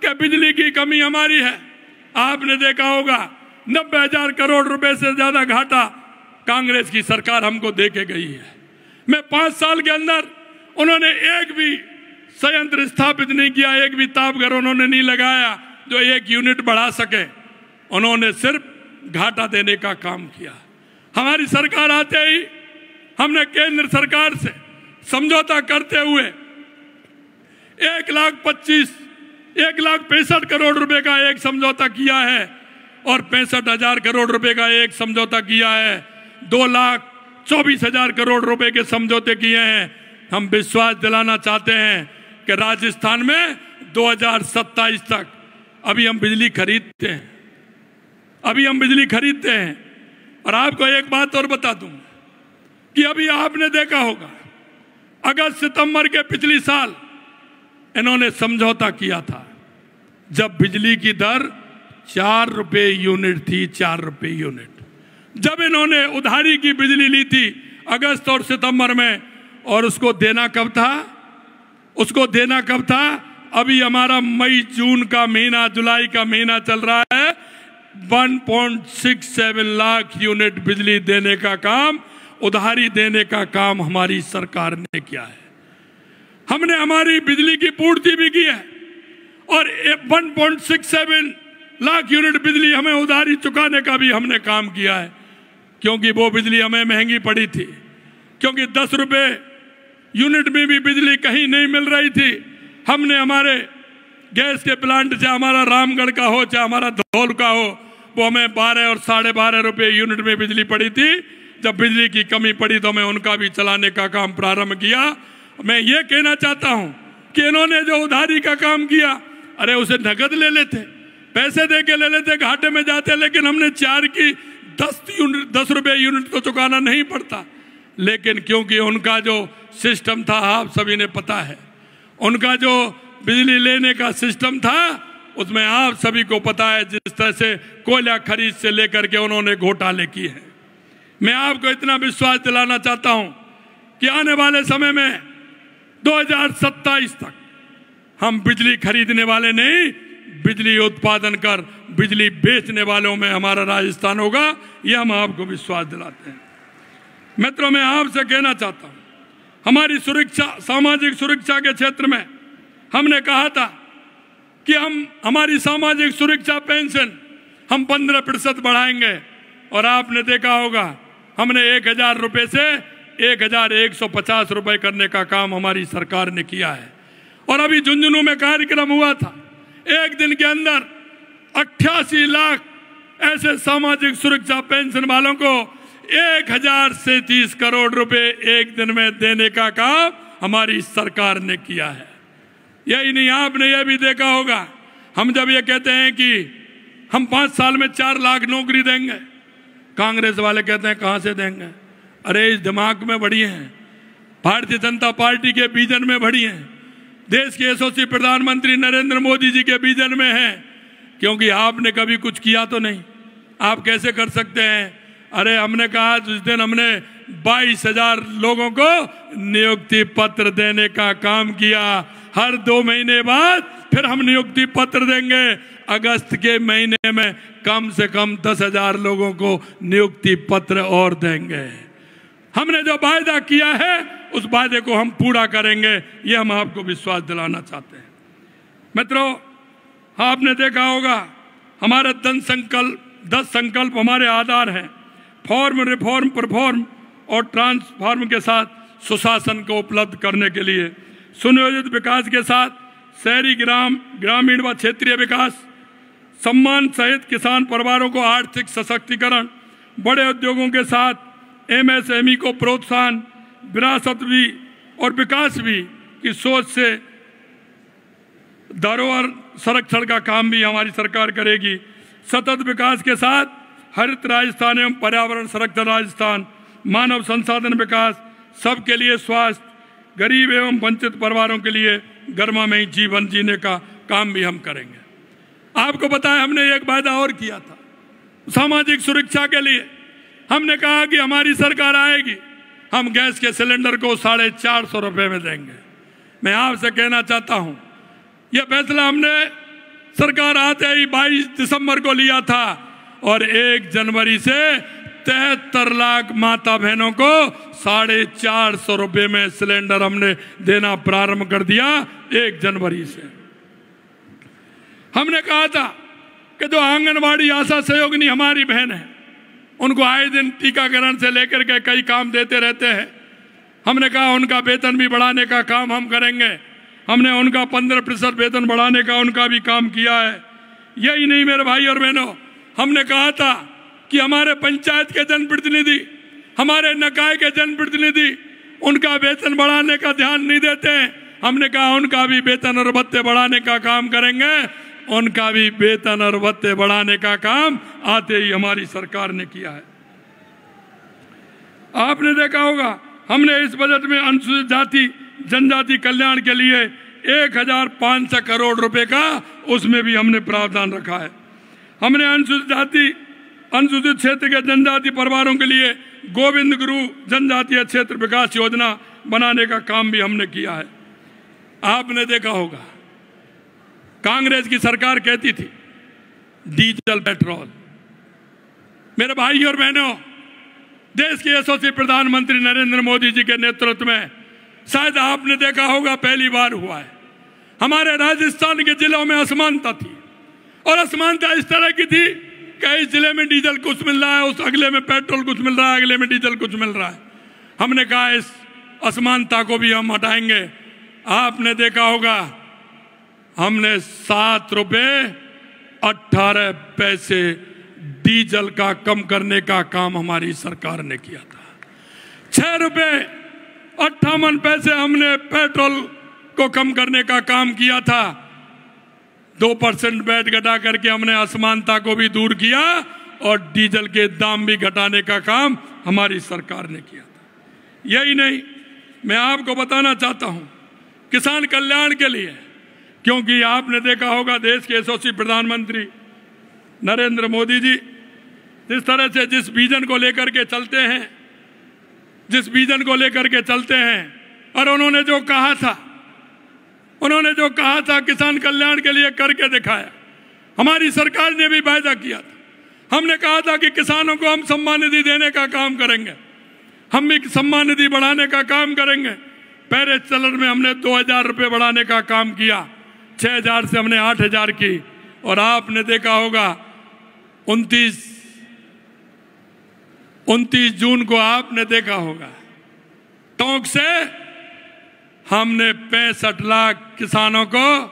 कि बिजली की कमी हमारी है। आपने देखा होगा 90,000 करोड़ रुपए से ज्यादा घाटा कांग्रेस की सरकार हमको दे के गई है। मैं 5 साल के अंदर उन्होंने एक भी संयंत्र स्थापित नहीं किया, एक भी तापघर उन्होंने नहीं लगाया जो 1 यूनिट बढ़ा सके। उन्होंने सिर्फ घाटा देने का काम किया। हमारी सरकार आते ही हमने केंद्र सरकार से समझौता करते हुए 1,65 करोड़ रुपए का एक समझौता किया है और 65,000 करोड़ रुपए का एक समझौता किया है। 2,24,000 करोड़ रुपए के समझौते किए हैं। हम विश्वास दिलाना चाहते हैं कि राजस्थान में 2027 तक अभी हम बिजली खरीदते हैं। और आपको एक बात और बता दूं कि अभी आपने देखा होगा अगस्त सितंबर के पिछले साल इन्होंने समझौता किया था जब बिजली की दर 4 रुपए यूनिट थी। 4 रुपए यूनिट जब इन्होंने उधारी की बिजली ली थी अगस्त और सितंबर में, और उसको देना कब था? अभी हमारा मई जून का महीना, जुलाई का महीना चल रहा है। 1.67 लाख यूनिट बिजली देने का काम, उधारी देने का काम हमारी सरकार ने किया है। हमने हमारी बिजली की पूर्ति भी की है और 1.67 लाख यूनिट बिजली हमें उधारी चुकाने का भी हमने काम किया है, क्योंकि वो बिजली हमें महंगी पड़ी थी, क्योंकि 10 रुपए यूनिट में भी बिजली कहीं नहीं मिल रही थी। हमने हमारे गैस के प्लांट, चाहे हमारा रामगढ़ का हो चाहे हमारा धौल का हो, वो हमें 12 और 12.5 रुपए यूनिट में बिजली पड़ी थी। जब बिजली की कमी पड़ी तो हमें उनका भी चलाने का काम प्रारंभ किया। मैं ये कहना चाहता हूं कि इन्होंने जो उधारी का काम किया, अरे उसे नगद ले लेते, पैसे दे के ले लेते, घाटे में जाते, लेकिन हमने 4 की 10 रुपए यूनिट तो चुकाना नहीं पड़ता। लेकिन क्योंकि उनका जो सिस्टम था, आप सभी ने पता है, उनका जो बिजली लेने का सिस्टम था उसमें आप सभी को पता है जिस तरह से कोयला खरीद से लेकर के उन्होंने घोटाले किए हैं। मैं आपको इतना विश्वास दिलाना चाहता हूं कि आने वाले समय में 2027 तक हम बिजली खरीदने वाले नहीं, बिजली उत्पादन कर बिजली बेचने वालों में हमारा राजस्थान होगा। यह हम आपको विश्वास दिलाते हैं। मित्रों, मैं आपसे कहना चाहता हूं, हमारी सुरक्षा, सामाजिक सुरक्षा के क्षेत्र में हमने कहा था कि हम हमारी सामाजिक सुरक्षा पेंशन हम 15% बढ़ाएंगे, और आपने देखा होगा हमने 1,000 रुपए से 1,150 रुपए करने का काम हमारी सरकार ने किया है। और अभी झुंझुनू में कार्यक्रम हुआ था, एक दिन के अंदर 88 लाख ऐसे सामाजिक सुरक्षा पेंशन वालों को 1,037 करोड़ रुपए एक दिन में देने का काम हमारी सरकार ने किया है। यही नहीं, आपने यह भी देखा होगा, हम जब ये कहते हैं कि हम 5 साल में 4 लाख नौकरी देंगे, कांग्रेस वाले कहते हैं कहां से देंगे। अरे इस दिमाग में बढ़ी हैं, भारतीय जनता पार्टी के विजन में बढ़ी हैं, देश के यशस्वी प्रधानमंत्री नरेंद्र मोदी जी के विजन में है। क्योंकि आपने कभी कुछ किया तो नहीं, आप कैसे कर सकते हैं। अरे हमने कहा जिस दिन हमने 22,000 लोगों को नियुक्ति पत्र देने का काम किया, हर 2 महीने बाद फिर हम नियुक्ति पत्र देंगे। अगस्त के महीने में कम से कम 10,000 लोगों को नियुक्ति पत्र और देंगे। हमने जो वायदा किया है उस वायदे को हम पूरा करेंगे, ये हम आपको विश्वास दिलाना चाहते हैं। मित्रों, आपने देखा होगा हमारे 10 संकल्प हमारे आधार हैं। फॉर्म, रिफॉर्म, परफॉर्म और ट्रांसफॉर्म के साथ सुशासन को उपलब्ध करने के लिए सुनियोजित विकास के साथ शहरी, ग्रामीण व क्षेत्रीय विकास, सम्मान सहित किसान परिवारों को आर्थिक सशक्तिकरण, बड़े उद्योगों के साथ MSME को प्रोत्साहन, विरासत भी और विकास भी की सोच से धरोहर संरक्षण का काम भी हमारी सरकार करेगी। सतत विकास के साथ हरित राजस्थान एवं पर्यावरण संरक्षण राजस्थान, मानव संसाधन विकास, सबके लिए स्वास्थ्य, गरीब एवं वंचित परिवारों के लिए गर्मामय जीवन जीने का काम भी हम करेंगे। आपको पता है हमने एक वायदा और किया था सामाजिक सुरक्षा के लिए। हमने कहा कि हमारी सरकार आएगी, हम गैस के सिलेंडर को 450 रुपए में देंगे। मैं आपसे कहना चाहता हूं, यह फैसला हमने सरकार आते ही 22 दिसंबर को लिया था और 1 जनवरी से 73 लाख माता बहनों को 450 रुपए में सिलेंडर हमने देना प्रारंभ कर दिया 1 जनवरी से। हमने कहा था कि जो आंगनवाड़ी आशा सहयोगिनी हमारी बहन है, उनको आए दिन टीकाकरण से लेकर के कई काम देते रहते हैं। हमने कहा उनका वेतन भी बढ़ाने का काम हम करेंगे। हमने उनका 15% वेतन बढ़ाने का उनका भी काम किया है। यही नहीं मेरे भाई और बहनों, हमने कहा था कि हमारे पंचायत के जनप्रतिनिधि, हमारे निकाय के जनप्रतिनिधि उनका वेतन बढ़ाने का ध्यान नहीं देते हैं। हमने कहा उनका भी वेतन और भत्ते बढ़ाने का काम करेंगे। उनका भी वेतन और भत्ते बढ़ाने का काम आते ही हमारी सरकार ने किया है। आपने देखा होगा हमने इस बजट में अनुसूचित जाति जनजाति कल्याण के लिए 1500 करोड़ रुपए का उसमें भी हमने प्रावधान रखा है। हमने अनुसूचित क्षेत्र के जनजाति परिवारों के लिए गोविंद गुरु जनजातीय क्षेत्र विकास योजना बनाने का काम भी हमने किया है। आपने देखा होगा कांग्रेस की सरकार कहती थी डीजल पेट्रोल। मेरे भाई और बहनों, देश के यशस्वी प्रधानमंत्री नरेंद्र मोदी जी के नेतृत्व में शायद आपने देखा होगा पहली बार हुआ है हमारे राजस्थान के जिलों में असमानता थी। और असमानता इस तरह की थी कि इस जिले में डीजल कुछ मिल रहा है, उस अगले में पेट्रोल कुछ मिल रहा है, अगले में डीजल कुछ मिल रहा है। हमने कहा इस असमानता को भी हम हटाएंगे। आपने देखा होगा हमने 7 रुपये 18 पैसे डीजल का कम करने का काम हमारी सरकार ने किया था। 6 रुपये 58 पैसे हमने पेट्रोल को कम करने का काम किया था। 2% वैट घटा करके हमने असमानता को भी दूर किया और डीजल के दाम भी घटाने का काम हमारी सरकार ने किया था। यही नहीं, मैं आपको बताना चाहता हूं किसान कल्याण के लिए, क्योंकि आपने देखा होगा देश के यशस्वी प्रधानमंत्री नरेंद्र मोदी जी जिस तरह से जिस विजन को लेकर के चलते हैं और उन्होंने जो कहा था किसान कल्याण के लिए करके दिखाया। हमारी सरकार ने भी वायदा किया था। हमने कहा था कि किसानों को हम सम्मान निधि देने का काम करेंगे, हम भी सम्मान निधि बढ़ाने का काम करेंगे। पहले चरण में हमने 2000 रुपये बढ़ाने का काम किया, 6000 से हमने 8000 की। और आपने देखा होगा 29 जून को आपने देखा होगा टोंक से हमने 65 लाख किसानों को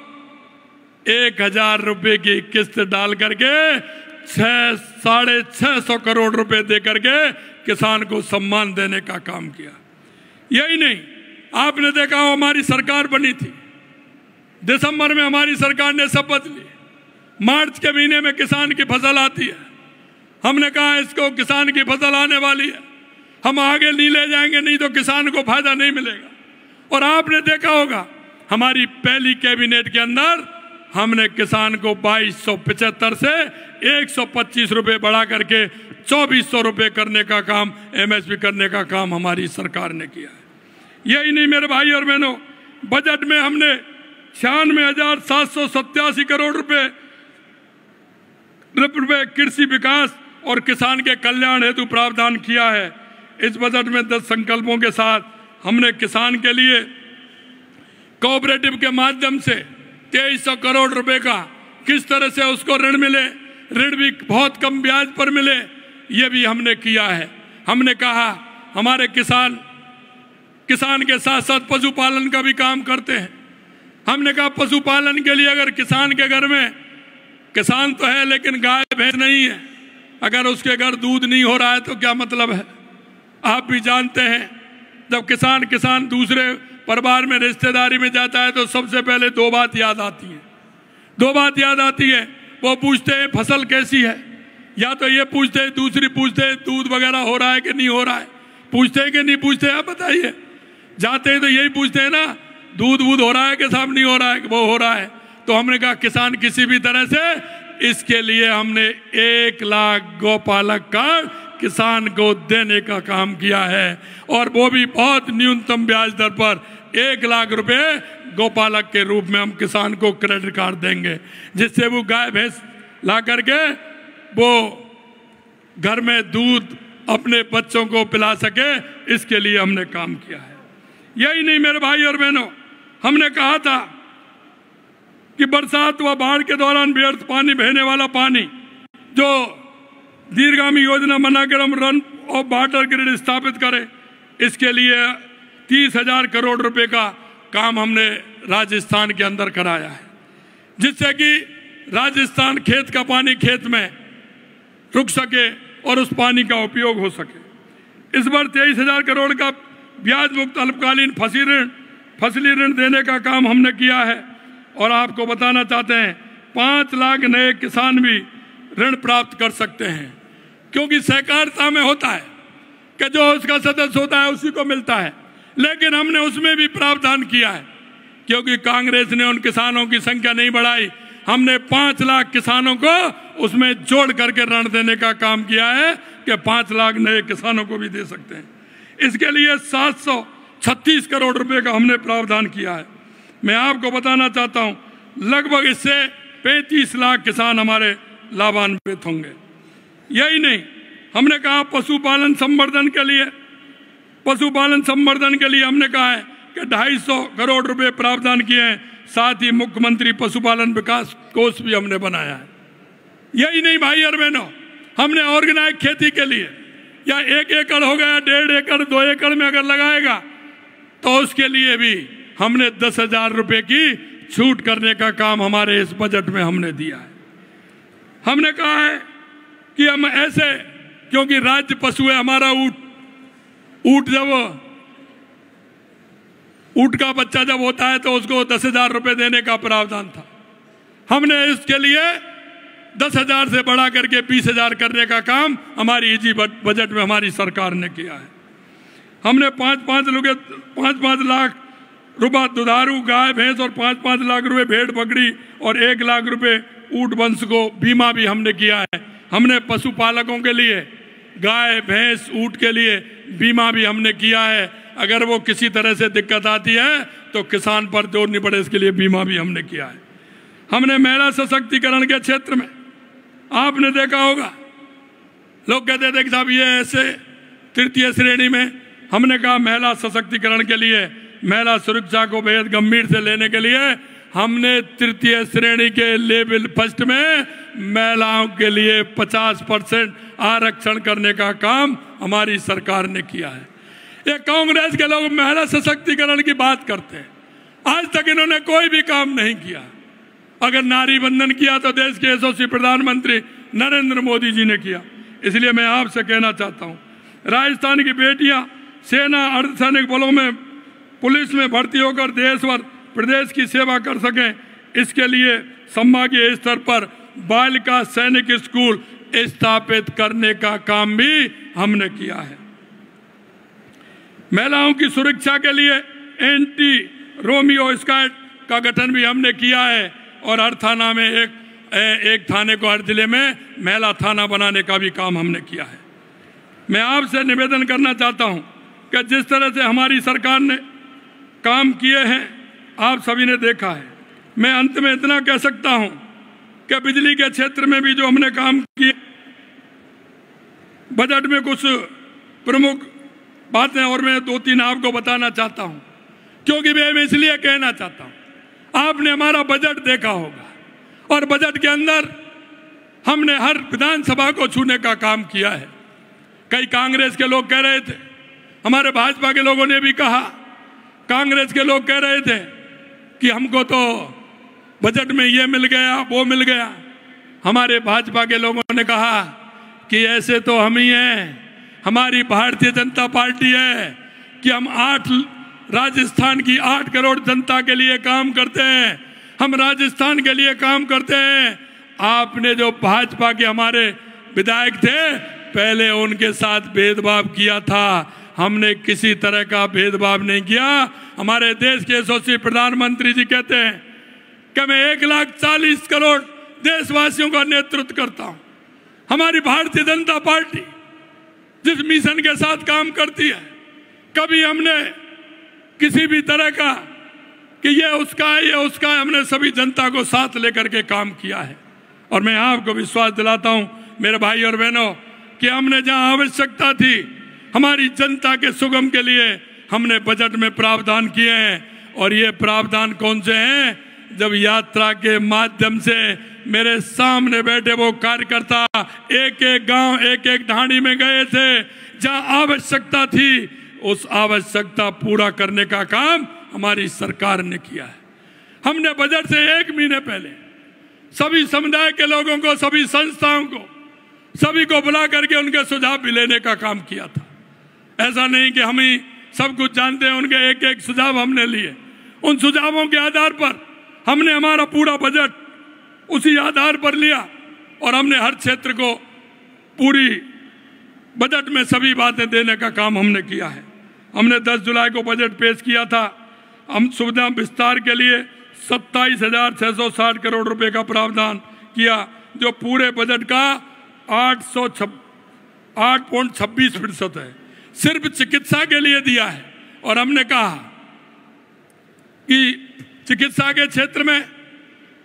1000 रुपये की किस्त डाल करके 650 करोड़ रुपए दे करके किसान को सम्मान देने का काम किया। यही नहीं, आपने देखा हो हमारी सरकार बनी थी, दिसंबर में हमारी सरकार ने शपथ ली, मार्च के महीने में किसान की फसल आती है। हमने कहा इसको किसान की फसल आने वाली है, हम आगे नहीं ले जाएंगे, नहीं तो किसान को फायदा नहीं मिलेगा। और आपने देखा होगा हमारी पहली कैबिनेट के अंदर हमने किसान को 2275 से 125 रुपये बढ़ा करके 2400 रुपये करने का काम, MSP करने का काम हमारी सरकार ने किया है। यही नहीं मेरे भाई और बहनों, बजट में हमने 96,787 करोड़ रुपए कृषि विकास और किसान के कल्याण हेतु प्रावधान किया है। इस बजट में 10 संकल्पों के साथ हमने किसान के लिए कोऑपरेटिव के माध्यम से 2300 करोड़ रुपए का किस तरह से उसको ऋण मिले, ऋण भी बहुत कम ब्याज पर मिले, ये भी हमने किया है। हमने कहा हमारे किसान के साथ साथ पशुपालन का भी काम करते हैं। हमने कहा पशुपालन के लिए अगर किसान के घर में, किसान तो है लेकिन गाय भैंस नहीं है, अगर उसके घर दूध नहीं हो रहा है तो क्या मतलब है। आप भी जानते हैं जब किसान दूसरे परिवार में रिश्तेदारी में जाता है तो सबसे पहले 2 बात याद आती है। वो पूछते हैं फसल कैसी है, या तो ये पूछते हैं, दूसरी पूछते हैं दूध वगैरह हो रहा है कि नहीं हो रहा है। पूछते हैं कि नहीं पूछते, आप बताइए। जाते हैं तो यही पूछते हैं ना, दूध हो रहा है कि साहब नहीं हो रहा है, वो हो रहा है। तो हमने कहा किसान किसी भी तरह से, इसके लिए हमने 1 लाख गौपालक कार्ड किसान को देने का काम किया है, और वो भी बहुत न्यूनतम ब्याज दर पर 1 लाख रुपए गौपालक के रूप में हम किसान को क्रेडिट कार्ड देंगे, जिससे वो गाय भैंस ला करके वो घर में दूध अपने बच्चों को पिला सके। इसके लिए हमने काम किया है। यही नहीं मेरे भाई और बहनों, हमने कहा था कि बरसात व बाढ़ के दौरान व्यर्थ पानी बहने वाला पानी जो दीर्घगामी योजना बनाकर हम रन ऑफ वाटर ग्रिड स्थापित करें। इसके लिए 30,000 करोड़ रुपए का काम हमने राजस्थान के अंदर कराया है, जिससे कि राजस्थान खेत का पानी खेत में रुक सके और उस पानी का उपयोग हो सके। इस बार 23,000 करोड़ का ब्याज मुक्त अल्पकालीन फसली ऋण देने का काम हमने किया है। और आपको बताना चाहते हैं 5 लाख नए किसान भी ऋण प्राप्त कर सकते हैं, क्योंकि सहकारिता में होता है कि जो उसका सदस्य होता है उसी को मिलता है, लेकिन हमने उसमें भी प्रावधान किया है, क्योंकि कांग्रेस ने उन किसानों की संख्या नहीं बढ़ाई। हमने 5 लाख किसानों को उसमें जोड़ करके ऋण देने का काम किया है कि 5 लाख नए किसानों को भी दे सकते हैं। इसके लिए 736 करोड़ रुपए का हमने प्रावधान किया है। मैं आपको बताना चाहता हूं, लगभग इससे 35 लाख किसान हमारे लाभान्वित होंगे। यही नहीं, हमने कहा पशुपालन संवर्धन के लिए हमने कहा है कि 250 करोड़ रुपए प्रावधान किए हैं। साथ ही मुख्यमंत्री पशुपालन विकास कोष भी हमने बनाया है। यही नहीं भाई और बहनों, हमने ऑर्गेनाइज खेती के लिए, या 1 एकड़ हो गया, 1.5 एकड़, 2 एकड़ में अगर लगाएगा तो उसके लिए भी हमने 10,000 रुपए की छूट करने का काम हमारे इस बजट में हमने दिया है। हमने कहा है कि हम ऐसे, क्योंकि राज्य पशु है हमारा ऊंट, जब ऊंट का बच्चा जब होता है तो उसको 10,000 रुपए देने का प्रावधान था। हमने इसके लिए 10,000 से बढ़ा करके 20,000 करने का काम हमारी इसी बजट में हमारी सरकार ने किया है। हमने 5-5 लाख रुपए दुधारू गाय भैंस और 5-5 लाख रुपए भेड़ बकरी और 1 लाख रुपए ऊंट वंश को बीमा भी हमने किया है। हमने पशुपालकों के लिए गाय भैंस ऊंट के लिए बीमा भी हमने किया है। अगर वो किसी तरह से दिक्कत आती है तो किसान पर जोर नहीं पड़े, इसके लिए बीमा भी हमने किया है। हमने महिला सशक्तिकरण के क्षेत्र में आपने देखा होगा, लोग कहते थे कि साहब ये ऐसे तृतीय श्रेणी में, हमने कहा महिला सशक्तिकरण के लिए, महिला सुरक्षा को बेहद गंभीर से लेने के लिए हमने तृतीय श्रेणी के लेवल फर्स्ट में महिलाओं के लिए 50% आरक्षण करने का काम हमारी सरकार ने किया है। ये कांग्रेस के लोग महिला सशक्तिकरण की बात करते हैं, आज तक इन्होंने कोई भी काम नहीं किया। अगर नारी बंधन किया तो देश के यशस्वी प्रधानमंत्री नरेंद्र मोदी जी ने किया। इसलिए मैं आपसे कहना चाहता हूं, राजस्थान की बेटियां सेना अर्धसैनिक बलों में पुलिस में भर्ती होकर देश व प्रदेश की सेवा कर सकें, इसके लिए संभागीय स्तर पर बालिका सैनिक स्कूल स्थापित करने का काम भी हमने किया है। महिलाओं की सुरक्षा के लिए एंटी रोमियो स्क्वाड का गठन भी हमने किया है और हर थाना में एक थाने को, हर जिले में महिला थाना बनाने का भी काम हमने किया है। मैं आपसे निवेदन करना चाहता हूं कि जिस तरह से हमारी सरकार ने काम किए हैं आप सभी ने देखा है। मैं अंत में इतना कह सकता हूं कि बिजली के क्षेत्र में भी जो हमने काम किए, बजट में कुछ प्रमुख बातें और मैं 2-3 आपको बताना चाहता हूं, क्योंकि मैं इसलिए कहना चाहता हूं, आपने हमारा बजट देखा होगा और बजट के अंदर हमने हर विधानसभा को छूने का काम किया है। कई कांग्रेस के लोग कह रहे थे, हमारे भाजपा के लोगों ने भी कहा, कांग्रेस के लोग कह रहे थे कि हमको तो बजट में ये मिल गया वो मिल गया। हमारे भाजपा के लोगों ने कहा कि ऐसे तो हम ही हैं, हमारी भारतीय जनता पार्टी है कि हम राजस्थान की 8 करोड़ जनता के लिए काम करते हैं, हम राजस्थान के लिए काम करते हैं। आपने जो भाजपा के हमारे विधायक थे पहले उनके साथ भेदभाव किया था, हमने किसी तरह का भेदभाव नहीं किया। हमारे देश के यशस्वी प्रधानमंत्री जी कहते हैं कि मैं 1,40 करोड़ देशवासियों का नेतृत्व करता हूं। हमारी भारतीय जनता पार्टी जिस मिशन के साथ काम करती है, कभी हमने किसी भी तरह का कि ये उसका है ये उसका है, हमने सभी जनता को साथ लेकर के काम किया है। और मैं आपको विश्वास दिलाता हूं मेरे भाई और बहनों कि हमने जहां आवश्यकता थी हमारी जनता के सुगम के लिए हमने बजट में प्रावधान किए हैं। और ये प्रावधान कौन से हैं? जब यात्रा के माध्यम से मेरे सामने बैठे वो कार्यकर्ता एक एक गांव एक एक ढाणी में गए थे, जहां आवश्यकता थी उस आवश्यकता पूरा करने का काम हमारी सरकार ने किया है। हमने बजट से 1 महीने पहले सभी समुदाय के लोगों को, सभी संस्थाओं को, सभी को बुला करके उनके सुझाव भी लेने का काम किया था। ऐसा नहीं कि हम ही सब कुछ जानते हैं, उनके एक एक सुझाव हमने लिए। उन सुझावों के आधार पर हमने हमारा पूरा बजट उसी आधार पर लिया और हमने हर क्षेत्र को पूरी बजट में सभी बातें देने का काम हमने किया है। हमने 10 जुलाई को बजट पेश किया था। हम सुविधा विस्तार के लिए 27,660 करोड़ रुपए का प्रावधान किया, जो पूरे बजट का 8.26% है। सिर्फ चिकित्सा के लिए दिया है। और हमने कहा कि चिकित्सा के क्षेत्र में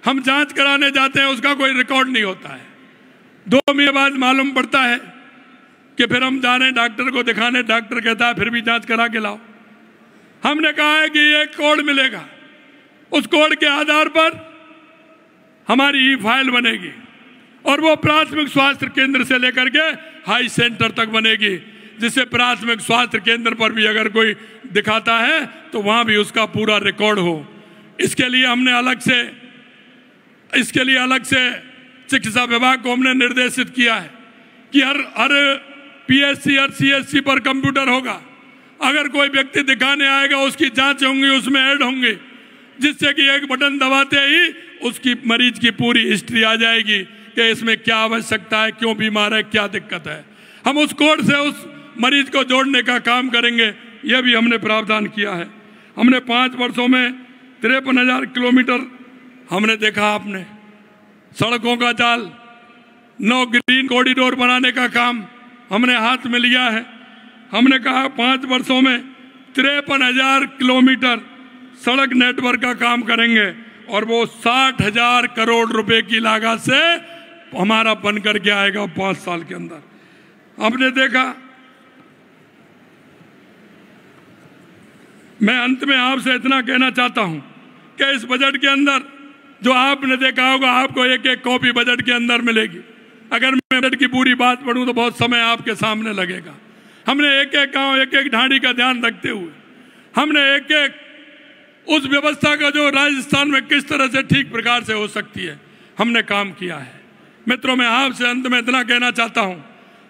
हम जांच कराने जाते हैं, उसका कोई रिकॉर्ड नहीं होता है। 2 महीने बाद मालूम पड़ता है कि फिर हम जा रहे हैं डॉक्टर को दिखाने, डॉक्टर कहता है फिर भी जांच करा के लाओ। हमने कहा है कि एक कोड मिलेगा, उस कोड के आधार पर हमारी ई फाइल बनेगी और वो प्राथमिक स्वास्थ्य केंद्र से लेकर के हाई सेंटर तक बनेगी, जिससे प्राथमिक स्वास्थ्य केंद्र पर भी अगर कोई दिखाता है तो वहां भी उसका पूरा रिकॉर्ड हो। इसके लिए हमने अलग से चिकित्सा विभाग को हमने निर्देशित किया है कि हर पीएचसी, हर सीएचसी पर कंप्यूटर होगा। अगर कोई व्यक्ति दिखाने आएगा, उसकी जांच होंगी, उसमें ऐड होंगे, जिससे कि एक बटन दबाते ही उसकी मरीज की पूरी हिस्ट्री आ जाएगी कि इसमें क्या आवश्यकता है, क्यों बीमार है, क्या दिक्कत है। हम उस कोड से उस मरीज को जोड़ने का काम करेंगे, यह भी हमने प्रावधान किया है। हमने 5 वर्षों में 53,000 किलोमीटर हमने देखा, आपने सड़कों का जाल, 9 ग्रीन कॉरिडोर बनाने का काम हमने हाथ में लिया है। हमने कहा 5 वर्षों में 53,000 किलोमीटर सड़क नेटवर्क का काम करेंगे और वो 60,000 करोड़ रुपए की लागत से हमारा बन करके आएगा 5 साल के अंदर। हमने देखा, मैं अंत में आपसे इतना कहना चाहता हूं कि इस बजट के अंदर जो आपने देखा होगा, आपको एक एक कॉपी बजट के अंदर मिलेगी। अगर मैं बजट की पूरी बात पढ़ूं तो बहुत समय आपके सामने लगेगा। हमने एक एक गांव, एक एक ढाणी का ध्यान रखते हुए हमने एक एक उस व्यवस्था का जो राजस्थान में किस तरह से ठीक प्रकार से हो सकती है, हमने काम किया है। मित्रों, मैं आपसे अंत में इतना कहना चाहता हूं,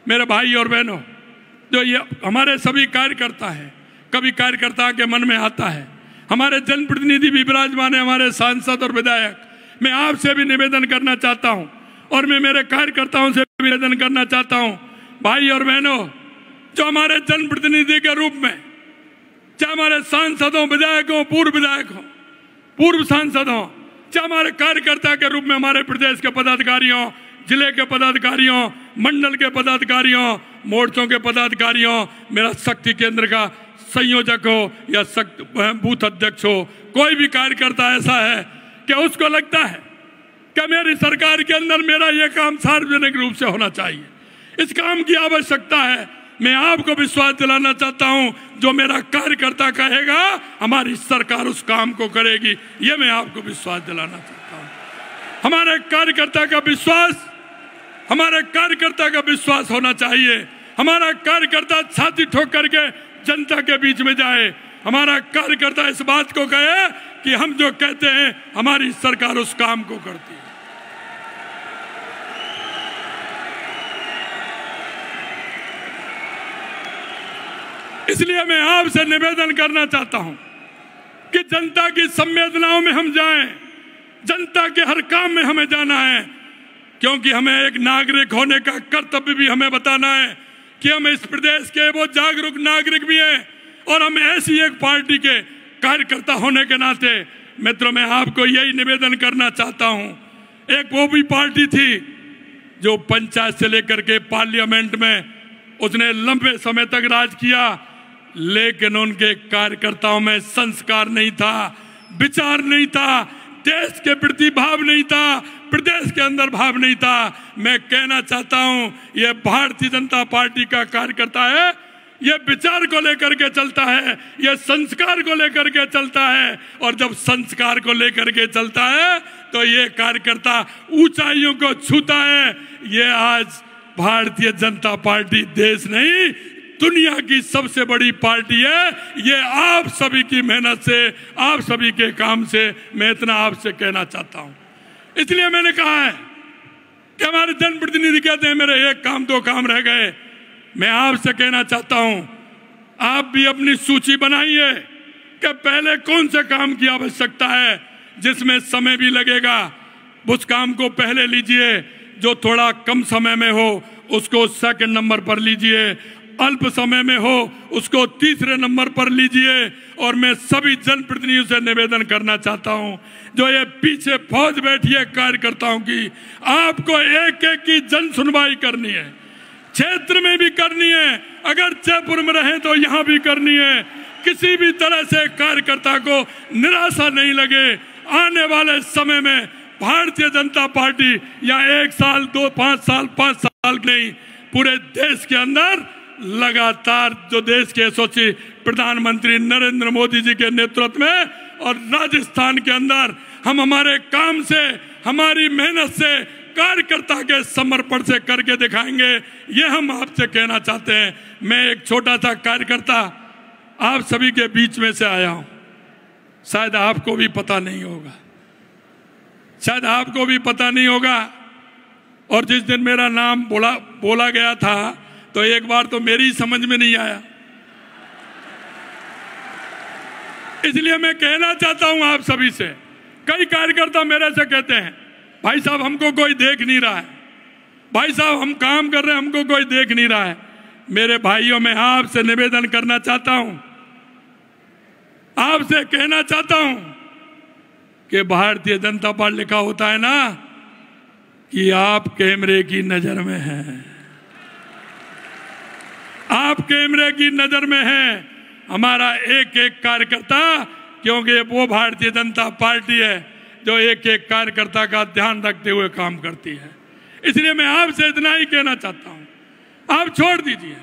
मेरे भाई और बहनों, जो ये हमारे सभी कार्यकर्ता हैं, कभी कार्यकर्ता के मन में आता है, हमारे जनप्रतिनिधि भी विराजमान है, हमारे सांसद और विधायक, मैं आपसे भी निवेदन करना चाहता हूं और मैं मेरे कार्यकर्ताओं से भी निवेदन करना चाहता हूं, भाई और बहनों, जो हमारे जनप्रतिनिधि के रूप में, चाहे हमारे सांसदों, विधायकों, पूर्व विधायकों, पूर्व सांसदों, चाहे हमारे कार्यकर्ता के रूप में हमारे प्रदेश के पदाधिकारियों, जिले के पदाधिकारियों, मंडल के पदाधिकारियों, मोर्चों के पदाधिकारियों, मेरा शक्ति केंद्र का संयोजक हो या बूथ अध्यक्ष हो, कोई भी कार्यकर्ता ऐसा है कि उसको लगता है कि मेरी सरकार के अंदर मेरा यह काम सार्वजनिक रूप से होना चाहिए, इस काम की आवश्यकता है, मैं आपको विश्वास दिलाना चाहता हूं, जो मेरा कार्यकर्ता कहेगा हमारी सरकार उस काम को करेगी, यह मैं आपको विश्वास दिलाना चाहता हूं। हमारे कार्यकर्ता का विश्वास होना चाहिए। हमारा कार्यकर्ता छाती ठोक करके जनता के बीच में जाए, हमारा कार्यकर्ता इस बात को कहे कि हम जो कहते हैं हमारी सरकार उस काम को करती है। इसलिए मैं आपसे निवेदन करना चाहता हूं कि जनता की संवेदनाओं में हम जाएं, जनता के हर काम में हमें जाना है, क्योंकि हमें एक नागरिक होने का कर्तव्य भी हमें बताना है कि हम इस प्रदेश के वो जागरूक नागरिक भी हैं और हम ऐसी एक पार्टी के कार्यकर्ता होने के नाते, मित्रों, मैं आपको यही निवेदन करना चाहता हूं। एक वो भी पार्टी थी जो पंचायत से लेकर के पार्लियामेंट में उसने लंबे समय तक राज किया, लेकिन उनके कार्यकर्ताओं में संस्कार नहीं था, विचार नहीं था, देश के प्रति भाव नहीं था, प्रदेश के अंदर भाव नहीं था। मैं कहना चाहता हूं, यह भारतीय जनता पार्टी का कार्यकर्ता है, यह विचार को लेकर के चलता है, यह संस्कार को लेकर के चलता है, और जब संस्कार को लेकर के चलता है तो यह कार्यकर्ता ऊंचाइयों को छूता है। यह आज भारतीय जनता पार्टी देश नहीं दुनिया की सबसे बड़ी पार्टी है। ये आप सभी की मेहनत से, आप सभी के काम से मैं इतना आपसे कहना चाहता हूं। इसलिए मैंने कहा है कि हमारे जनप्रतिनिधि कहते हैं मेरे एक काम दो काम रह गए। मैं आपसे कहना चाहता हूं आप भी अपनी सूची बनाइए कि पहले कौन से काम की आवश्यकता है जिसमें समय भी लगेगा, उस काम को पहले लीजिए। जो थोड़ा कम समय में हो उसको सेकंड नंबर पर लीजिए, अल्प समय में हो उसको तीसरे नंबर पर लीजिए। और मैं सभी जनप्रतिनिधियों से निवेदन करना चाहता हूं, जो ये पीछे फौज बैठी है कार्यकर्ताओं की, आपको एक एक की जन सुनवाई करनी है, क्षेत्र में भी करनी है, अगर जयपुर में रहे तो यहां भी करनी है। किसी भी तरह से कार्यकर्ता को निराशा नहीं लगे। आने वाले समय में भारतीय जनता पार्टी या 1 साल 2 5 साल 5 साल नहीं, पूरे देश के अंदर लगातार जो देश के यशस्वी प्रधानमंत्री नरेंद्र मोदी जी के नेतृत्व में और राजस्थान के अंदर हम हमारे काम से, हमारी मेहनत से, कार्यकर्ता के समर्पण से करके दिखाएंगे। ये हम आपसे कहना चाहते हैं। मैं एक छोटा सा कार्यकर्ता आप सभी के बीच में से आया हूं। शायद आपको भी पता नहीं होगा, शायद आपको भी पता नहीं होगा। और जिस दिन मेरा नाम बोला गया था तो एक बार तो मेरी समझ में नहीं आया। इसलिए मैं कहना चाहता हूं आप सभी से, कई कार्यकर्ता मेरे से कहते हैं भाई साहब हमको कोई देख नहीं रहा है, भाई साहब हम काम कर रहे हैं हमको कोई देख नहीं रहा है। मेरे भाइयों मैं आपसे निवेदन करना चाहता हूं, आपसे कहना चाहता हूं कि भारतीय जनता पार्टी लिखा होता है ना कि आप कैमरे की नजर में हैं, आप कैमरे की नजर में हैं। हमारा एक एक कार्यकर्ता, क्योंकि वो भारतीय जनता पार्टी है जो एक एक कार्यकर्ता का ध्यान रखते हुए काम करती है। इसलिए मैं आपसे इतना ही कहना चाहता हूं, आप छोड़ दीजिए।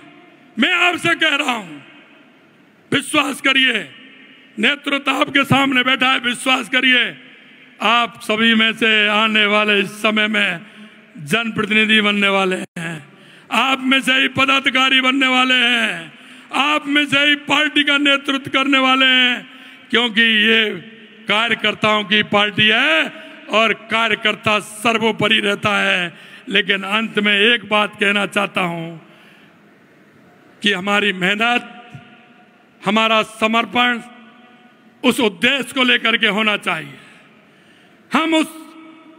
मैं आपसे कह रहा हूं, विश्वास करिए, नेतृत्व आपके सामने बैठा है, विश्वास करिए। आप सभी में से आने वाले समय में जनप्रतिनिधि बनने वाले हैं, आप में से ही पदाधिकारी बनने वाले हैं, आप में से ही पार्टी का नेतृत्व करने वाले हैं, क्योंकि ये कार्यकर्ताओं की पार्टी है और कार्यकर्ता सर्वोपरि रहता है। लेकिन अंत में एक बात कहना चाहता हूं कि हमारी मेहनत, हमारा समर्पण उस उद्देश्य को लेकर के होना चाहिए। हम उस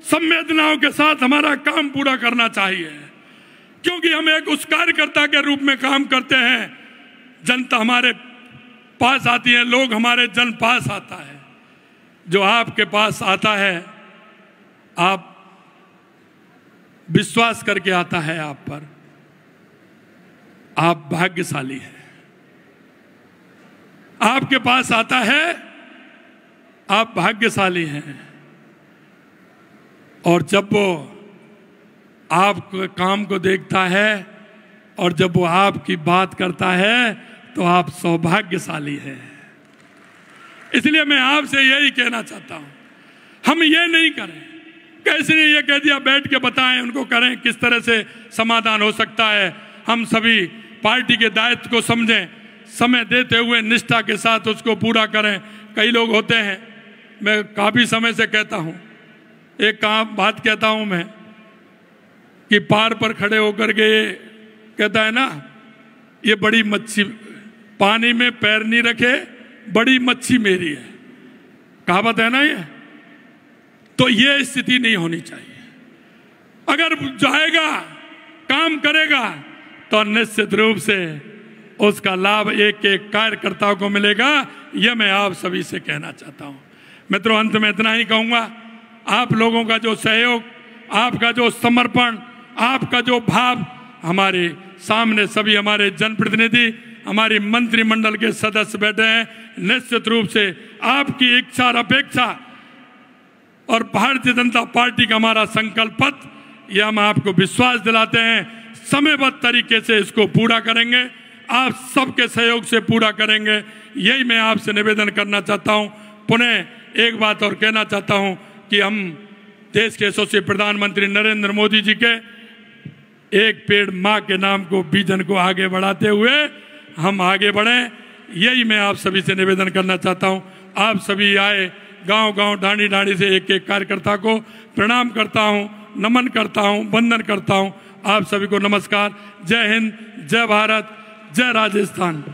संवेदनाओं के साथ हमारा काम पूरा करना चाहिए, क्योंकि हम एक उस कार्यकर्ता के रूप में काम करते हैं। जनता हमारे पास आती है, लोग हमारे जन पास आता है। जो आपके पास आता है, आप विश्वास करके आता है आप पर, आप भाग्यशाली हैं। आपके पास आता है, आप भाग्यशाली हैं। और जब वो आपके काम को देखता है और जब वो आपकी बात करता है तो आप सौभाग्यशाली हैं। इसलिए मैं आपसे यही कहना चाहता हूं, हम ये नहीं करें, कैसे नहीं ये कह दिया बैठ के बताएं उनको, करें किस तरह से समाधान हो सकता है। हम सभी पार्टी के दायित्व को समझें, समय देते हुए निष्ठा के साथ उसको पूरा करें। कई लोग होते हैं, मैं काफी समय से कहता हूं, एक बात कहता हूं मैं कि पार पर खड़े होकर के ये कहता है ना, ये बड़ी मच्छी पानी में पैर नहीं रखे, बड़ी मच्छी मेरी है, कहावत है ना ये। तो ये स्थिति नहीं होनी चाहिए। अगर जाएगा, काम करेगा तो निश्चित रूप से उसका लाभ एक एक कार्यकर्ता को मिलेगा। यह मैं आप सभी से कहना चाहता हूं। मित्रों, अंत में इतना ही कहूंगा, आप लोगों का जो सहयोग, आपका जो समर्पण, आपका जो भाव, हमारे सामने सभी हमारे जनप्रतिनिधि, हमारी मंत्रिमंडल के सदस्य बैठे हैं। निश्चित रूप से आपकी इच्छा और अपेक्षा और भारतीय जनता पार्टी का हमारा संकल्प पत्र, यह हम आपको विश्वास दिलाते हैं, समयबद्ध तरीके से इसको पूरा करेंगे, आप सबके सहयोग से पूरा करेंगे। यही मैं आपसे निवेदन करना चाहता हूं। पुनः एक बात और कहना चाहता हूं कि हम देश के यशस्वी प्रधानमंत्री नरेंद्र मोदी जी के एक पेड़ मां के नाम को विजन को आगे बढ़ाते हुए हम आगे बढ़ें, यही मैं आप सभी से निवेदन करना चाहता हूं। आप सभी आए, गांव-गांव, डांडी-डांडी से एक एक कार्यकर्ता को प्रणाम करता हूं, नमन करता हूं, वंदन करता हूं। आप सभी को नमस्कार। जय हिंद, जय भारत, जय राजस्थान।